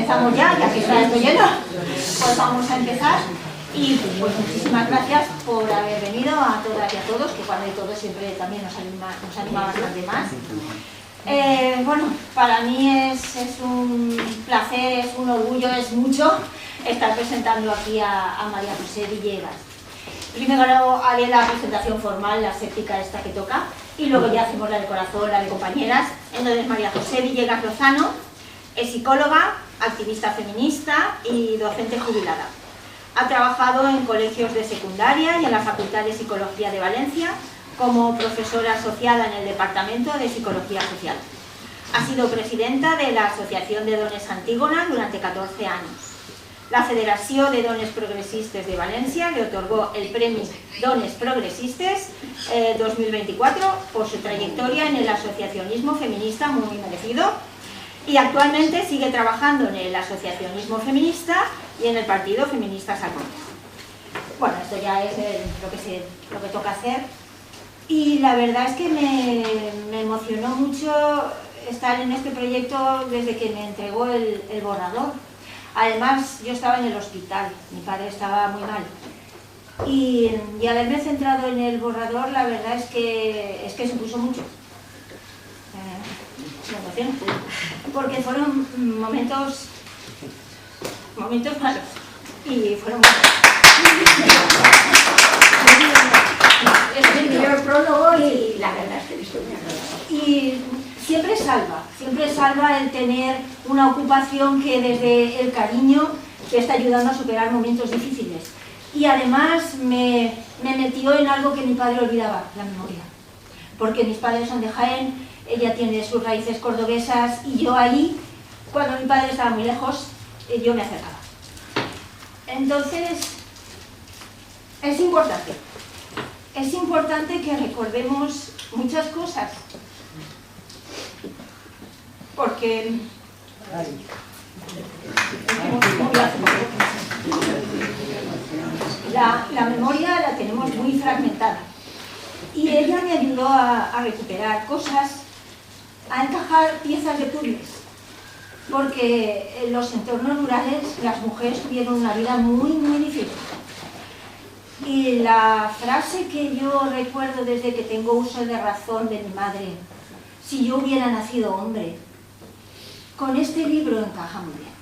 empezamos ya que está esto lleno, pues vamos a empezar. Y pues muchísimas gracias por haber venido a todas y a todos, que cuando hay todos siempre también nos anima bastante más. Bueno, para mí es un placer, es un orgullo, es mucho estar presentando aquí a María José Villegas. Primero haré la presentación formal, la séptica esta que toca, y luego ya hacemos la de corazón, la de compañeras. Entonces, María José Villegas Lozano es psicóloga, activista feminista y docente jubilada. Ha trabajado en colegios de secundaria y en la Facultad de Psicología de Valencia como profesora asociada en el Departamento de Psicología Social. Ha sido presidenta de la Asociación de Dones Antígona durante 14 años. La Federació de Dones Progressistes de Valencia le otorgó el premio Dones Progressistes 2024 por su trayectoria en el asociacionismo feminista, muy merecido, y actualmente sigue trabajando en el asociacionismo feminista y en el Partido Feminista Salmones. Bueno, esto ya es lo que toca hacer, y la verdad es que me emocionó mucho estar en este proyecto desde que me entregó el borrador. Además, yo estaba en el hospital, mi padre estaba muy mal, y haberme centrado en el borrador, la verdad es que supuso mucho. Me emociono, porque fueron momentos malos, y fueron es el primer prólogo, y la verdad es que estoy muy agradable. Y siempre salva el tener una ocupación que desde el cariño te está ayudando a superar momentos difíciles. Y además me metió en algo que mi padre olvidaba, la memoria. Porque mis padres son de Jaén, ella tiene sus raíces cordobesas, y yo ahí, cuando mi padre estaba muy lejos, yo me acercaba. Entonces, es importante que recordemos muchas cosas, porque la memoria la tenemos muy fragmentada, y ella me ayudó a recuperar cosas, a encajar piezas de puzzles, porque en los entornos rurales las mujeres tuvieron una vida muy difícil. Y la frase que yo recuerdo desde que tengo uso de razón de mi madre, si yo hubiera nacido hombre, con este libro encaja muy bien.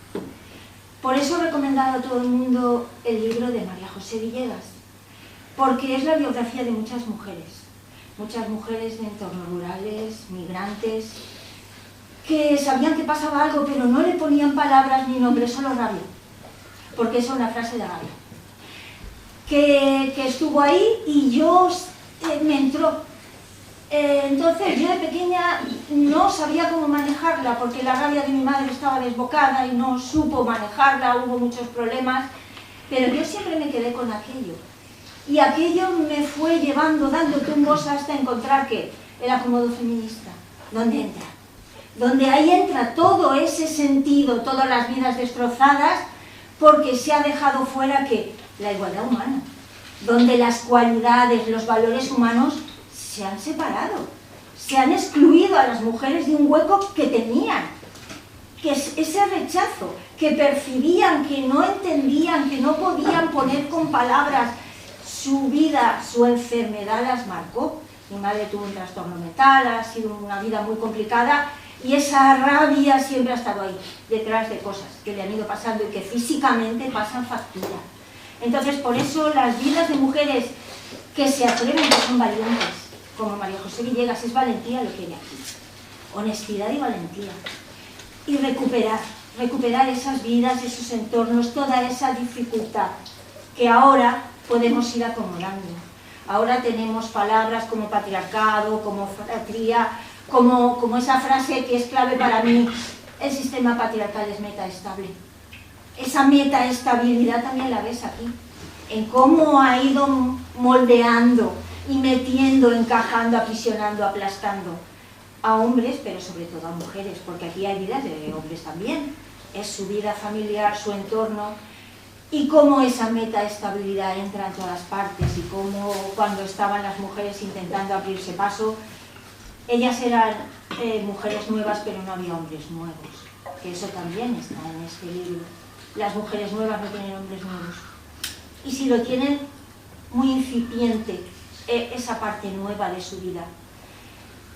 Por eso he recomendado a todo el mundo el libro de María José Villegas, porque es la biografía de muchas mujeres de entornos rurales, migrantes, que sabían que pasaba algo, pero no le ponían palabras ni nombres, solo rabia, porque es una frase de rabia, que estuvo ahí, y me entró. Entonces yo de pequeña no sabía cómo manejarla, porque la rabia de mi madre estaba desbocada y no supo manejarla, hubo muchos problemas, pero yo siempre me quedé con aquello, y aquello me fue llevando, dando tumbos hasta encontrar que el acomodo feminista, donde ahí entra todo ese sentido, todas las vidas destrozadas, porque se ha dejado fuera que la igualdad humana, donde las cualidades, los valores humanos se han separado, se han excluido a las mujeres de un hueco que tenían, que es ese rechazo, que percibían, que no entendían, que no podían poner con palabras. Su vida, su enfermedad las marcó. Mi madre tuvo un trastorno mental, ha sido una vida muy complicada, y esa rabia siempre ha estado ahí, detrás de cosas que le han ido pasando y que físicamente pasan factura. Entonces, por eso las vidas de mujeres que se atreven, que son valientes, como María José Villegas, es valentía lo que hay aquí, honestidad y valentía, y recuperar esas vidas, esos entornos, toda esa dificultad que ahora podemos ir acomodando. Ahora tenemos palabras como patriarcado, como fratría, como esa frase que es clave para mí: el sistema patriarcal es metaestable. Esa metaestabilidad también la ves aquí, en cómo ha ido moldeando y metiendo, encajando, aprisionando, aplastando a hombres, pero sobre todo a mujeres, porque aquí hay vidas de hombres también. Es su vida familiar, su entorno, y cómo esa metaestabilidad entra en todas partes, y cómo cuando estaban las mujeres intentando abrirse paso, ellas eran mujeres nuevas, pero no había hombres nuevos. que eso también está en este libro. Las mujeres nuevas no tienen hombres nuevos. Y si lo tienen, muy incipiente esa parte nueva de su vida.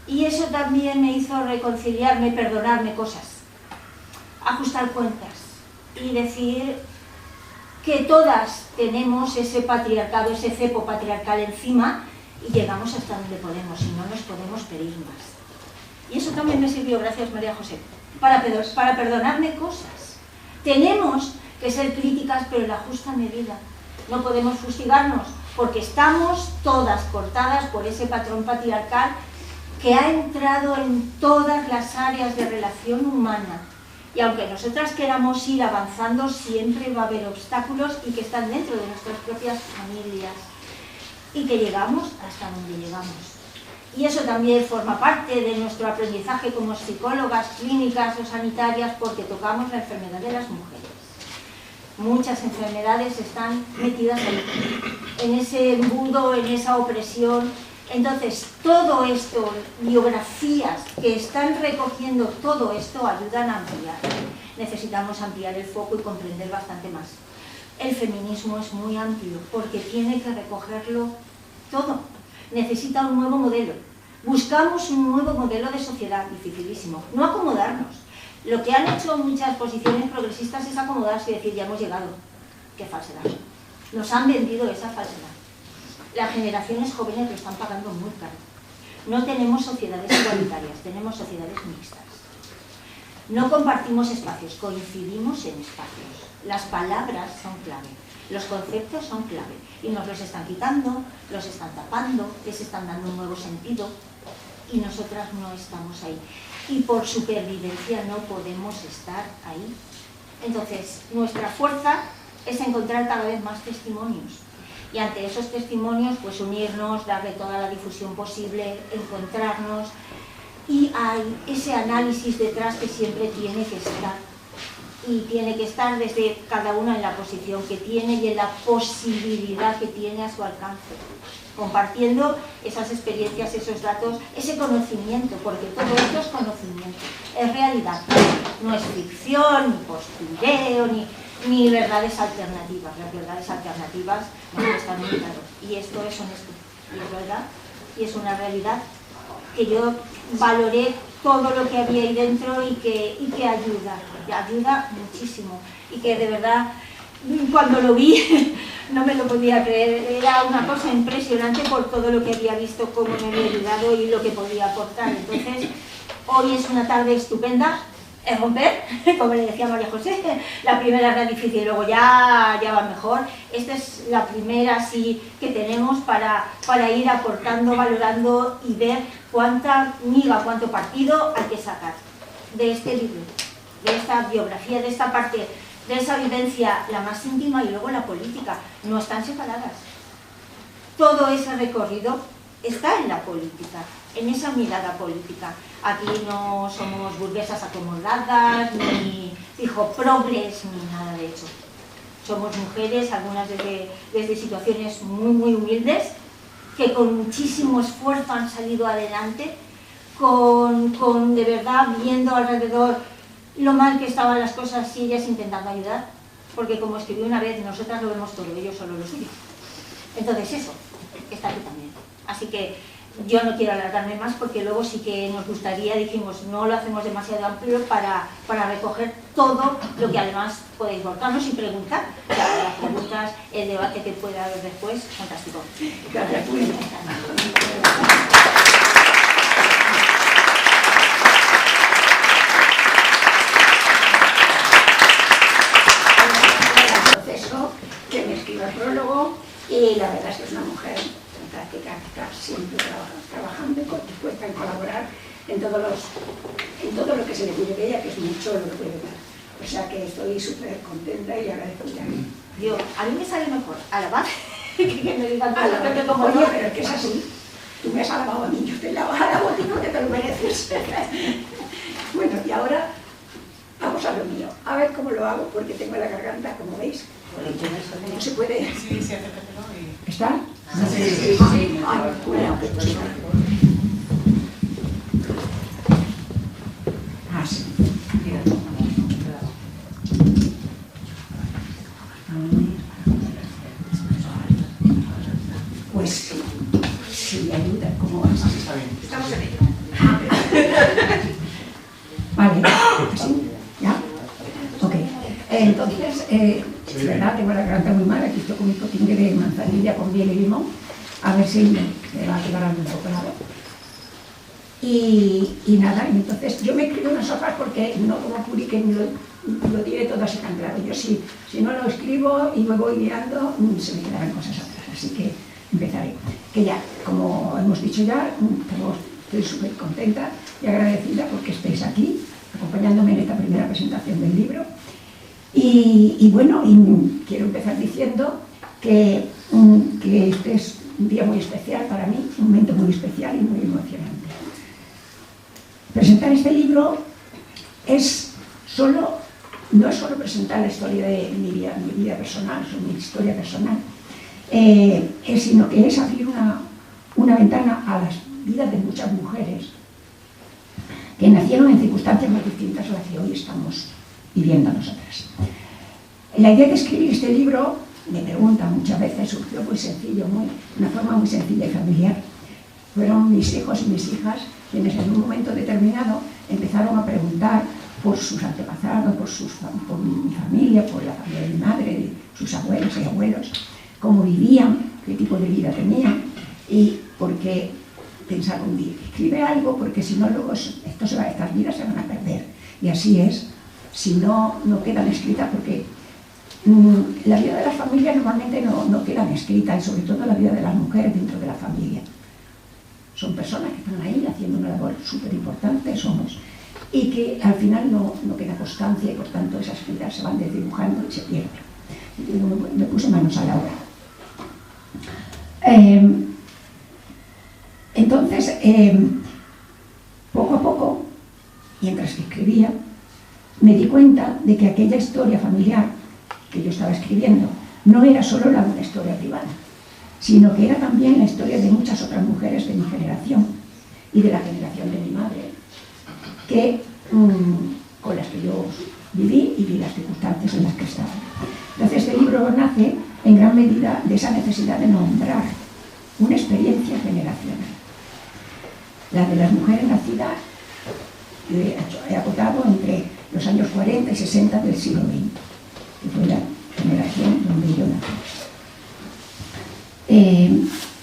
Y eso también me hizo reconciliarme, perdonarme cosas, ajustar cuentas y decir que todas tenemos ese patriarcado, ese cepo patriarcal encima y llegamos hasta donde podemos y no nos podemos pedir más. Y eso también me sirvió, gracias María José, para perdonarme cosas. Tenemos que ser críticas, pero en la justa medida. No podemos fustigarnos porque estamos todas cortadas por ese patrón patriarcal que ha entrado en todas las áreas de relación humana. Y aunque nosotras queramos ir avanzando, siempre va a haber obstáculos y que están dentro de nuestras propias familias. Y que llegamos hasta donde llegamos. Y eso también forma parte de nuestro aprendizaje como psicólogas, clínicas o sanitarias, porque tocamos la enfermedad de las mujeres. Muchas enfermedades están metidas ahí, en ese embudo, en esa opresión. Entonces, todo esto, biografías que están recogiendo todo esto, ayudan a ampliar. Necesitamos ampliar el foco y comprender bastante más. El feminismo es muy amplio porque tiene que recogerlo todo. Necesita un nuevo modelo. Buscamos un nuevo modelo de sociedad, dificilísimo. No acomodarnos. Lo que han hecho muchas posiciones progresistas es acomodarse y decir, ya hemos llegado. ¡Qué falsedad! Nos han vendido esa falsedad. Las generaciones jóvenes lo están pagando muy caro. No tenemos sociedades igualitarias, tenemos sociedades mixtas. No compartimos espacios, coincidimos en espacios. Las palabras son clave, los conceptos son clave. Y nos los están quitando, los están tapando, les están dando un nuevo sentido. Y nosotras no estamos ahí. Y por supervivencia no podemos estar ahí. Entonces, nuestra fuerza es encontrar cada vez más testimonios. Y ante esos testimonios, pues unirnos, darle toda la difusión posible, encontrarnos. Y hay ese análisis detrás que siempre tiene que estar. Y tiene que estar desde cada una en la posición que tiene y en la posibilidad que tiene a su alcance. Compartiendo esas experiencias, esos datos, ese conocimiento, porque todo esto es conocimiento, es realidad. No es ficción, ni postureo, ni verdades alternativas. Las verdades alternativas están muy claras. Y esto es honesto, y es verdad, y es una realidad que yo valoré todo lo que había ahí dentro y que ayuda muchísimo. Y que de verdad, cuando lo vi, no me lo podía creer. Era una cosa impresionante por todo lo que había visto, cómo me había ayudado y lo que podía aportar. Entonces, hoy es una tarde estupenda. Es romper, como le decía María José, la primera era difícil, luego ya va mejor. Esta es la primera sí que tenemos para ir aportando, valorando y ver cuánta miga, cuánto partido hay que sacar de este libro, de esta biografía, de esta parte, de esa vivencia, la más íntima y luego la política. No están separadas. Todo ese recorrido está en la política, en esa mirada política. Aquí no somos burguesas acomodadas, ni hijo progres, ni nada de eso. Somos mujeres, algunas desde situaciones muy humildes, que con muchísimo esfuerzo han salido adelante, con de verdad viendo alrededor lo mal que estaban las cosas y ellas intentando ayudar, porque como escribí una vez, nosotras lo vemos todo, ellos solo lo suyo. Entonces eso está aquí también. Así que yo no quiero alargarme más porque luego sí que nos gustaría, dijimos, no lo hacemos demasiado amplio para recoger todo lo que además podéis volcarnos y preguntar. Claro, las preguntas, el debate que pueda haber después, fantástico. Gracias. Que me escriba el prólogo y la verdad es que es una mujer fantástica que está siempre trabajando y dispuesta en colaborar en todo lo que se le pide de ella, que es mucho lo que puede dar. O sea que estoy súper contenta y agradecida. A mí me sale mejor alabar que me digan como yo, pero es que es así. Tú me has alabado a mí, yo te alabo a ti porque te lo mereces. Bueno, y ahora vamos a lo mío. A ver cómo lo hago porque tengo la garganta, como veis. No se puede. Sí, acércatelo y... ¿Está? Sí. Ay, cuidado, que estoy. Ah, sí. ¿Cómo vas? Así está bien. Estamos en ello. Vale, ¿así? ¿Ya? Ok. Entonces, es verdad, tengo la garganta muy mala, aquí estoy con mi potingue de manzanilla con miel y limón, a ver si me va a quedar un poco la voz. Y nada, y entonces yo me escribo unas hojas porque no como Puri que lo diré todo así tan claro. Yo si no lo escribo y me voy guiando, se me quedarán cosas atrás, así que empezaré. Que ya, como hemos dicho ya, estoy súper contenta y agradecida porque estéis aquí, acompañándome en esta primera presentación del libro. Y bueno, quiero empezar diciendo que este es un día muy especial para mí, un momento muy especial y muy emocionante. Presentar este libro no es solo presentar la historia de mi vida personal, mi historia personal, sino que es abrir una ventana a las vidas de muchas mujeres que nacieron en circunstancias muy distintas a las que hoy estamos viviendo nosotras. La idea de escribir este libro, me preguntan muchas veces, surgió muy sencillo, una forma muy sencilla y familiar. Fueron mis hijos y mis hijas quienes en un momento determinado empezaron a preguntar por sus antepasados, por mi familia, por la familia de mi madre, de sus abuelos y abuelos, cómo vivían, qué tipo de vida tenían, y porque pensaron, escribe algo, porque si no luego estas vidas se van a perder. Y así es, si no quedan escritas, porque la vida de las familias normalmente no quedan escritas, y sobre todo la vida de las mujeres dentro de la familia. Son personas que están ahí haciendo una labor súper importante, y que al final no queda constancia y por tanto esas vidas se van desdibujando y se pierden. Y me puse manos a la obra. Entonces, poco a poco, mientras que escribía, me di cuenta de que aquella historia familiar que yo estaba escribiendo no era solo una historia privada, sino que era también la historia de muchas otras mujeres de mi generación y de la generación de mi madre, con las que yo viví y vi las circunstancias en las que estaba. Entonces este libro nace en gran medida de esa necesidad de nombrar una experiencia generacional. La de las mujeres nacidas, he acotado entre los años 40 y 60 del siglo XX, que fue la generación donde yo nací.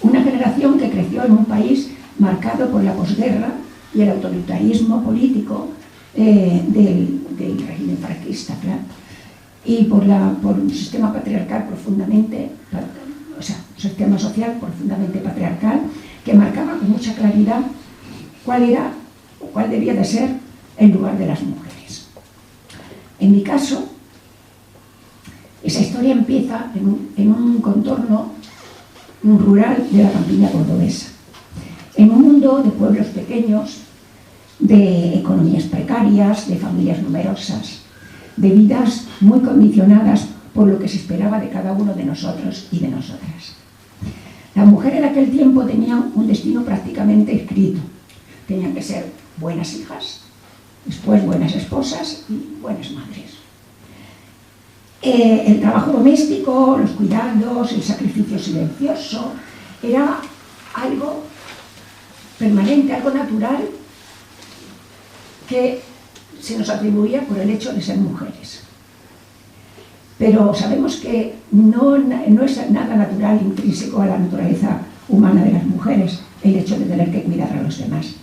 Una generación que creció en un país marcado por la posguerra y el autoritarismo político del régimen franquista, claro, y por un sistema patriarcal profundamente, o sea, un sistema social profundamente patriarcal que marcaba con mucha claridad cuál era o cuál debía de ser el lugar de las mujeres. En mi caso, esa historia empieza en un contorno rural de la campiña cordobesa, en un mundo de pueblos pequeños, de economías precarias, de familias numerosas, de vidas muy condicionadas por lo que se esperaba de cada uno de nosotros y de nosotras. Las mujeres en aquel tiempo tenían un destino prácticamente escrito. Tenían que ser buenas hijas, después buenas esposas y buenas madres. El trabajo doméstico, los cuidados, el sacrificio silencioso, era algo permanente, algo natural que se nos atribuía por el hecho de ser mujeres. Pero sabemos que no es nada natural, intrínseco a la naturaleza humana de las mujeres, el hecho de tener que cuidar a los demás,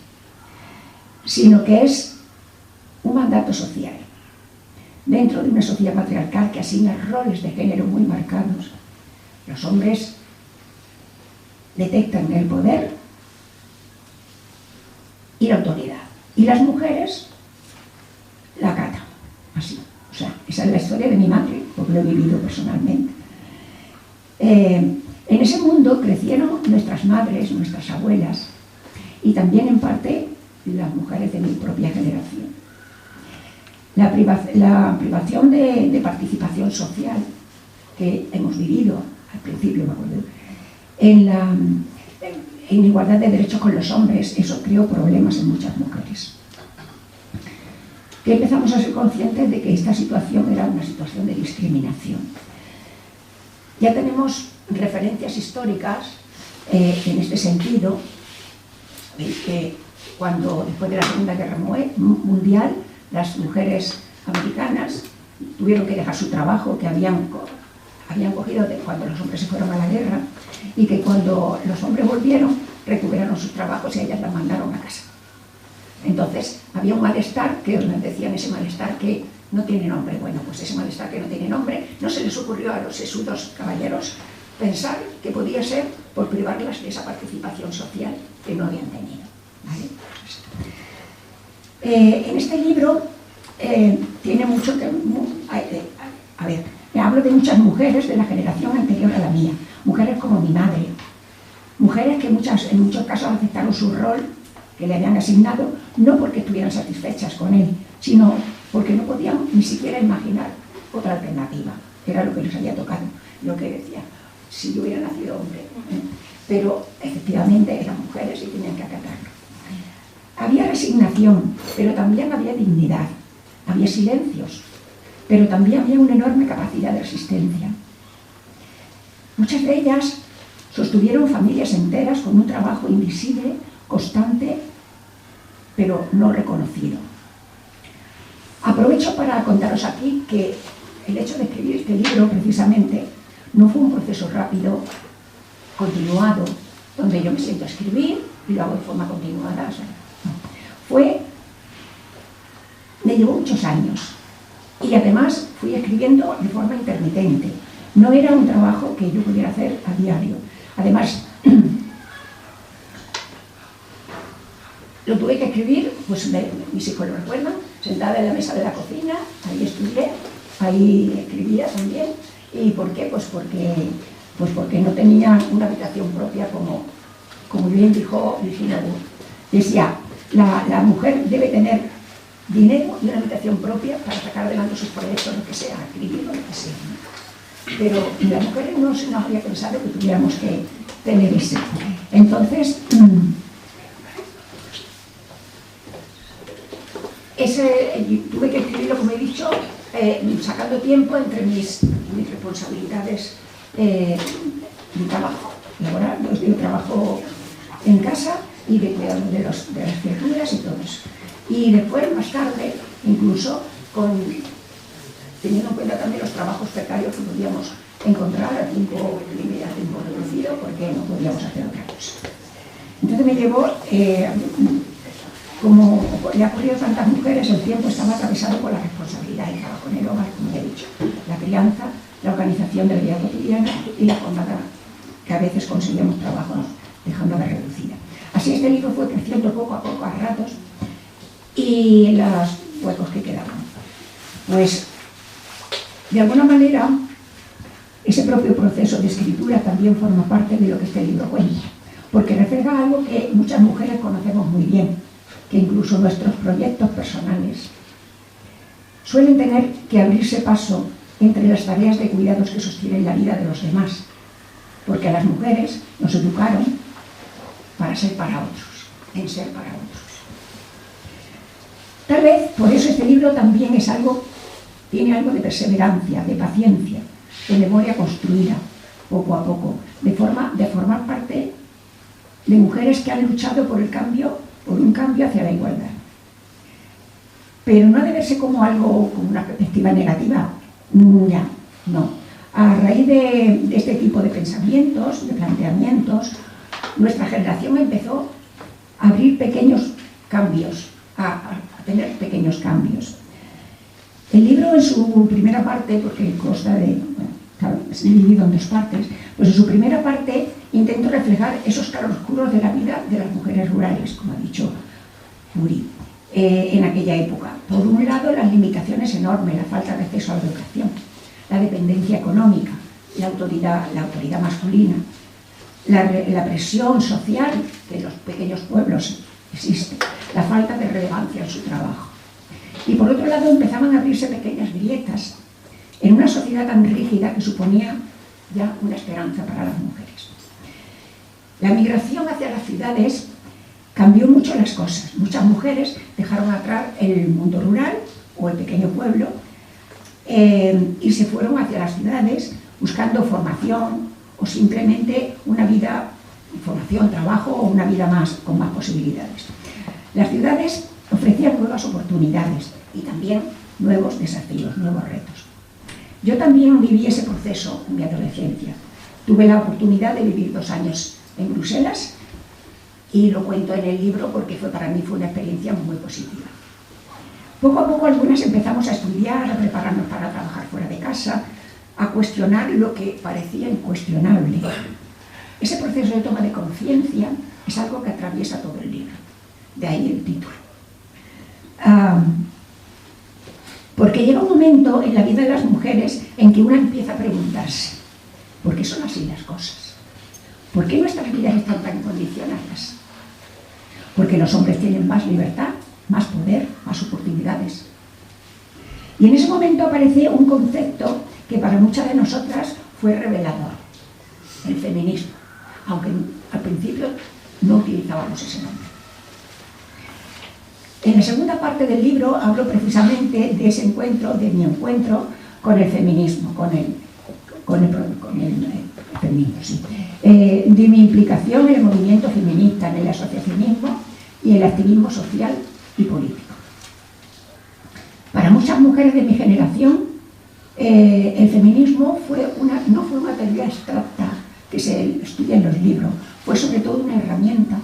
sino que es un mandato social. Dentro de una sociedad patriarcal que asigna roles de género muy marcados, los hombres detectan el poder y la autoridad, y las mujeres la acatan, así. O sea, esa es la historia de mi madre, porque lo he vivido personalmente. En ese mundo crecieron nuestras madres, nuestras abuelas, y también en parte las mujeres de mi propia generación. La privación de participación social que hemos vivido, al principio me acuerdo, en igualdad de derechos con los hombres, eso creó problemas en muchas mujeres. Que empezamos a ser conscientes de que esta situación era una situación de discriminación. Ya tenemos referencias históricas en este sentido, cuando después de la Segunda Guerra Mundial las mujeres americanas tuvieron que dejar su trabajo que habían cogido cuando los hombres se fueron a la guerra, y que cuando los hombres volvieron recuperaron sus trabajos y ellas las mandaron a casa. Entonces había un malestar que decían, ese malestar que no tiene nombre. Bueno, pues ese malestar que no tiene nombre, no se les ocurrió a los sesudos caballeros pensar que podía ser por privarlas de esa participación social que no habían tenido, ¿vale? En este libro tiene mucho que... a ver, me hablo de muchas mujeres de la generación anterior a la mía, mujeres como mi madre, mujeres que en muchos casos aceptaron su rol que le habían asignado, no porque estuvieran satisfechas con él, sino porque no podían ni siquiera imaginar otra alternativa. Era lo que les había tocado, lo que decía, si yo hubiera nacido hombre. Pero efectivamente eran mujeres y tenían que acatarlo. Había resignación, pero también había dignidad, había silencios, pero también había una enorme capacidad de resistencia. Muchas de ellas sostuvieron familias enteras con un trabajo invisible, constante, pero no reconocido. Aprovecho para contaros aquí que el hecho de escribir este libro, precisamente, no fue un proceso rápido, continuado, donde yo me siento a escribir y lo hago de forma continuada. O sea, no. Me llevó muchos años y además fui escribiendo de forma intermitente. No era un trabajo que yo pudiera hacer a diario. Además, lo tuve que escribir, pues mis hijos lo recuerdan, sentada en la mesa de la cocina, ahí estudié, ahí escribía también. ¿Y por qué? Pues porque no tenía una habitación propia, como bien dijo Virginia Woolf. Decía, la mujer debe tener dinero y una habitación propia para sacar adelante sus proyectos, lo que sea, escribir lo que sea, ¿no? Pero las mujeres no se nos había pensado que tuviéramos que tener eso. Entonces, tuve que escribirlo, como he dicho, sacando tiempo entre mis responsabilidades de trabajo laboral. Yo trabajo en casa y de cuidado de las criaturas y todo eso. Y después, más tarde, incluso teniendo en cuenta también los trabajos precarios que podíamos encontrar a tiempo reducido, porque no podíamos hacer otra cosa. Entonces me llevó, como le ha ocurrido a tantas mujeres, el tiempo estaba atravesado por la responsabilidad del trabajo en el hogar, como he dicho, la crianza, la organización de la vida cotidiana y la jornada que a veces conseguíamos trabajo dejándola reducida. Así este libro fue creciendo poco a poco, a ratos, y en los huecos que quedaban. Pues, de alguna manera, ese propio proceso de escritura también forma parte de lo que este libro cuenta, porque refleja algo que muchas mujeres conocemos muy bien, que incluso nuestros proyectos personales suelen tener que abrirse paso entre las tareas de cuidados que sostienen la vida de los demás, porque a las mujeres nos educaron para ser para otros, en ser para otros. Tal vez por eso este libro también tiene algo de perseverancia, de paciencia, de memoria construida poco a poco, de formar parte de mujeres que han luchado por un cambio hacia la igualdad. Pero no ha de verse como una perspectiva negativa, ya, no. A raíz de este tipo de pensamientos, de planteamientos, nuestra generación empezó a abrir pequeños cambios, a tener pequeños cambios. El libro en su primera parte, porque consta es dividido en dos partes, pues en su primera parte intento reflejar esos claroscuros de la vida de las mujeres rurales, como ha dicho Uri, en aquella época. Por un lado, las limitaciones enormes, la falta de acceso a la educación, la dependencia económica, la autoridad masculina, la presión social que en los pequeños pueblos existe, la falta de relevancia en su trabajo. Y por otro lado empezaban a abrirse pequeñas grietas en una sociedad tan rígida que suponía ya una esperanza para las mujeres. La migración hacia las ciudades cambió mucho las cosas. Muchas mujeres dejaron atrás el mundo rural o el pequeño pueblo y se fueron hacia las ciudades buscando formación o simplemente una vida formación, trabajo o una vida con más posibilidades. Las ciudades ofrecían nuevas oportunidades y también nuevos desafíos, nuevos retos. Yo también viví ese proceso en mi adolescencia. Tuve la oportunidad de vivir 2 años en Bruselas y lo cuento en el libro porque para mí fue una experiencia muy positiva. Poco a poco algunas empezamos a estudiar, a prepararnos para trabajar fuera de casa, a cuestionar lo que parecía incuestionable. Ese proceso de toma de conciencia es algo que atraviesa todo el libro, de ahí el título. Porque llega un momento en la vida de las mujeres en que una empieza a preguntarse, ¿por qué son así las cosas? ¿Por qué nuestras vidas están tan condicionadas? Porque los hombres tienen más libertad, más poder, más oportunidades. Y en ese momento aparece un concepto que para muchas de nosotras fue revelador, el feminismo, aunque al principio no utilizábamos ese nombre. En la segunda parte del libro hablo precisamente de ese encuentro, de mi encuentro con el feminismo, con el feminismo, sí. De mi implicación en el movimiento feminista, en el asociacionismo y el activismo social y político. Para muchas mujeres de mi generación, el feminismo no fue una teoría abstracta que se estudia en los libros, fue sobre todo una herramienta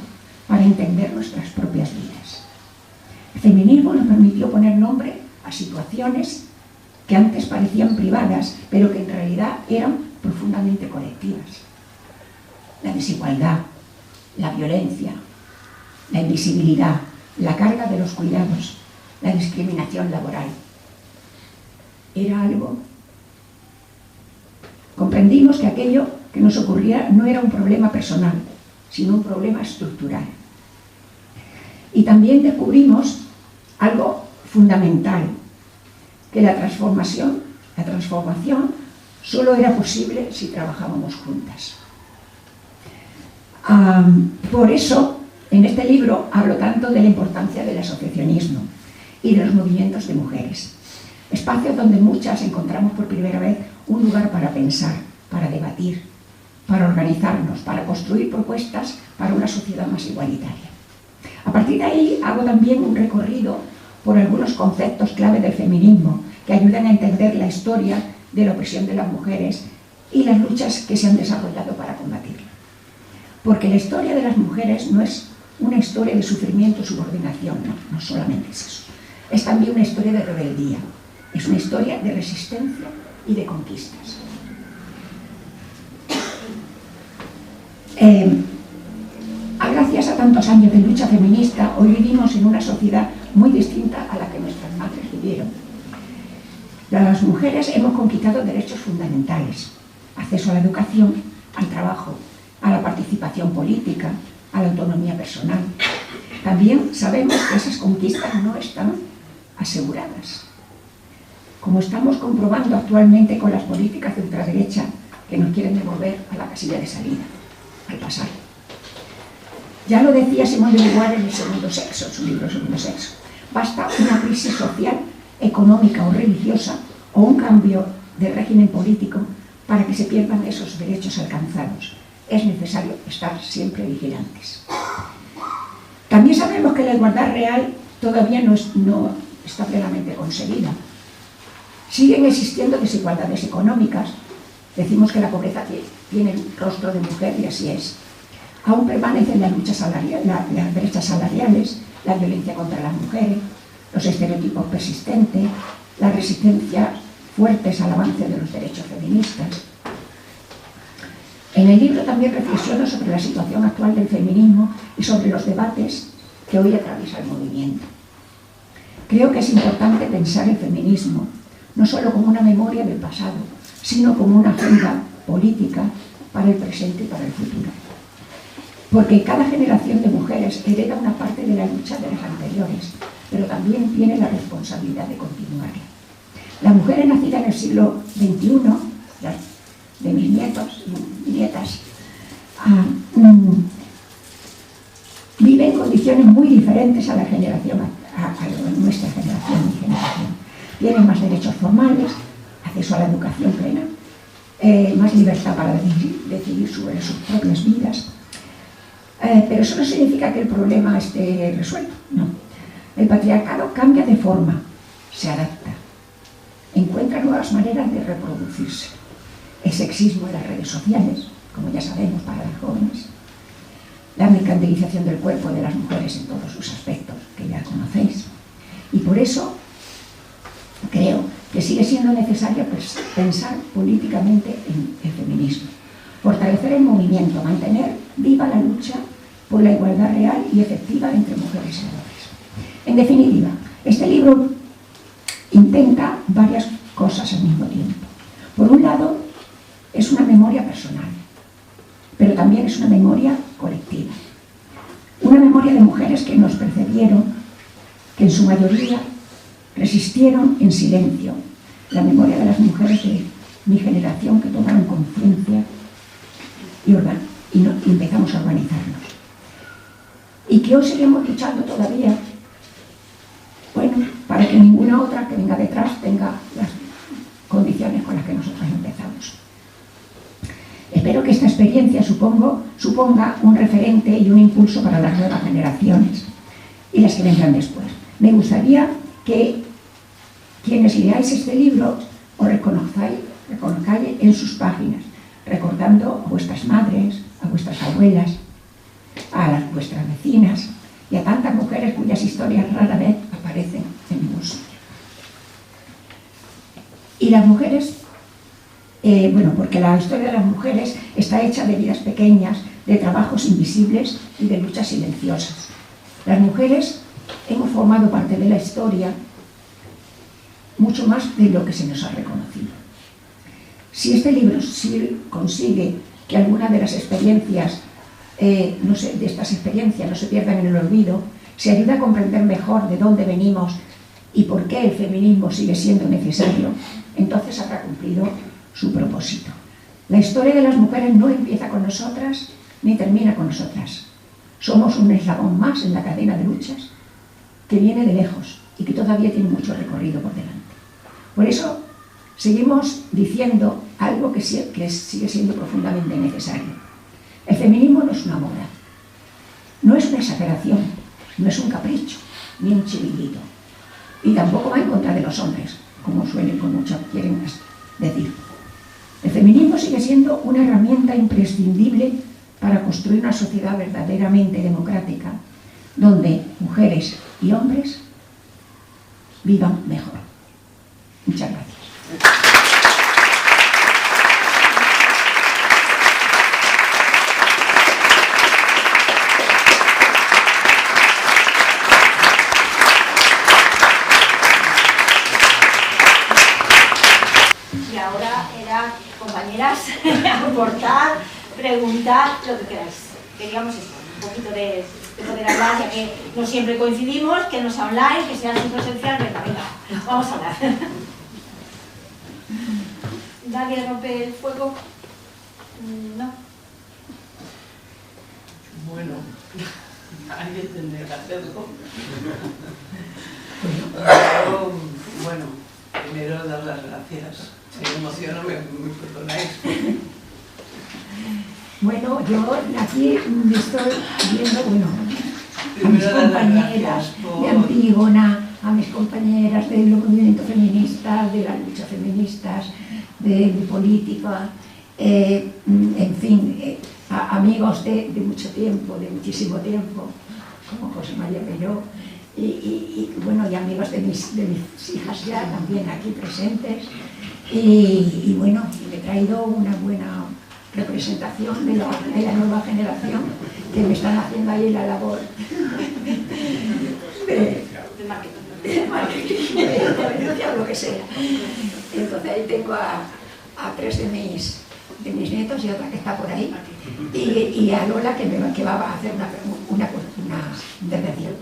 para entender nuestras propias vidas. El feminismo nos permitió poner nombre a situaciones que antes parecían privadas, pero que en realidad eran profundamente colectivas. La desigualdad, la violencia, la invisibilidad, la carga de los cuidados, la discriminación laboral. Era algo. Comprendimos que aquello que nos ocurría no era un problema personal, sino un problema estructural. Y también descubrimos algo fundamental, que la transformación solo era posible si trabajábamos juntas. Por eso, en este libro hablo tanto de la importancia del asociacionismo y de los movimientos de mujeres, espacios donde muchas encontramos por primera vez un lugar para pensar, para debatir, para organizarnos, para construir propuestas para una sociedad más igualitaria. A partir de ahí hago también un recorrido por algunos conceptos clave del feminismo que ayudan a entender la historia de la opresión de las mujeres y las luchas que se han desarrollado para combatirla. Porque la historia de las mujeres no es una historia de sufrimiento y subordinación, no solamente es eso. Es también una historia de rebeldía, es una historia de resistencia y de conquistas. Gracias a tantos años de lucha feminista, hoy vivimos en una sociedad muy distinta a la que nuestras madres vivieron. Las mujeres hemos conquistado derechos fundamentales: acceso a la educación, al trabajo, a la participación política, a la autonomía personal. También sabemos que esas conquistas no están aseguradas, como estamos comprobando actualmente con las políticas de ultraderecha que nos quieren devolver a la casilla de salida, al pasado. Ya lo decía Simone de Beauvoir en El Segundo Sexo, su libro Segundo Sexo. Basta una crisis social, económica o religiosa o un cambio de régimen político para que se pierdan esos derechos alcanzados. Es necesario estar siempre vigilantes. También sabemos que la igualdad real todavía no está plenamente conseguida. Siguen existiendo desigualdades económicas. Decimos que la pobreza tiene el rostro de mujer y así es. Aún permanecen las luchas salariales, las brechas salariales, la violencia contra las mujeres, los estereotipos persistentes, la resistencia fuertes al avance de los derechos feministas. En el libro también reflexiono sobre la situación actual del feminismo y sobre los debates que hoy atraviesa el movimiento. Creo que es importante pensar el feminismo no solo como una memoria del pasado, sino como una agenda política para el presente y para el futuro. Porque cada generación de mujeres hereda una parte de la lucha de las anteriores, pero también tiene la responsabilidad de continuarla. Las mujeres nacidas en el siglo XXI, de mis nietos y nietas, viven condiciones muy diferentes a la generación, a nuestra generación y generación. Tienen más derechos formales, acceso a la educación plena, más libertad para decidir sobre sus propias vidas. Pero eso no significa que el problema esté resuelto, no. El patriarcado cambia de forma, se adapta, encuentra nuevas maneras de reproducirse. El sexismo en las redes sociales, como ya sabemos para los jóvenes, la mercantilización del cuerpo de las mujeres en todos sus aspectos, que ya conocéis. Y por eso creo que sigue siendo necesario pensar políticamente en el feminismo, fortalecer el movimiento, mantener viva la lucha por la igualdad real y efectiva entre mujeres y hombres. En definitiva, este libro intenta varias cosas al mismo tiempo. Por un lado, es una memoria personal, pero también es una memoria colectiva. Una memoria de mujeres que nos precedieron, que en su mayoría resistieron en silencio. La memoria de las mujeres de mi generación que tomaron conciencia y empezamos a organizarnos. Y que hoy seguimos luchando todavía, bueno, para que ninguna otra que venga detrás tenga las condiciones con las que nosotros empezamos. Espero que esta experiencia suponga un referente y un impulso para las nuevas generaciones y las que vendrán después. Me gustaría que quienes leáis este libro os reconozcáis en sus páginas, recordando a vuestras madres, a vuestras abuelas, a vuestras vecinas y a tantas mujeres cuyas historias rara vez aparecen en ningún sitio. Y las mujeres, bueno, porque la historia de las mujeres está hecha de vidas pequeñas, de trabajos invisibles y de luchas silenciosas. Las mujeres hemos formado parte de la historia mucho más de lo que se nos ha reconocido. Si este libro consigue que alguna de las experiencias, de estas experiencias no se pierdan en el olvido, se ayuda a comprender mejor de dónde venimos y por qué el feminismo sigue siendo necesario, entonces habrá cumplido su propósito. La historia de las mujeres no empieza con nosotras ni termina con nosotras. Somos un eslabón más en la cadena de luchas que viene de lejos y que todavía tiene mucho recorrido por delante. Por eso seguimos diciendo algo que sigue siendo profundamente necesario. El feminismo no es una moda, no es una exageración, no es un capricho, ni un chiringuito. Y tampoco va en contra de los hombres, como muchos quieren decir. El feminismo sigue siendo una herramienta imprescindible para construir una sociedad verdaderamente democrática, donde mujeres y hombres vivan mejor. Muchas gracias. Y ahora era, compañeras, aportar, preguntar, lo que queráis. Queríamos esto, un poquito de poder hablar, ya que no siempre coincidimos, que no sea online, que sea presencial. Venga, vamos a hablar. ¿Nadie rompe el fuego? No. Bueno, alguien tendría que hacerlo. Bueno, primero dar las gracias. Si me emociono, me perdonáis. Bueno, yo aquí estoy viendo, bueno, a mis compañeras de Antígona, a mis compañeras del movimiento feminista, de las luchas feministas, de política, en fin, amigos de mucho tiempo, de muchísimo tiempo, como José María Peró, y bueno, y amigos de mis hijas ya también aquí presentes, y bueno, me he traído una buena representación de la nueva generación que me están haciendo ahí la labor de marketing, de lo que sea. Entonces ahí tengo a tres de mis nietos y otra que está por ahí, y a Lola que va a hacer una intervención.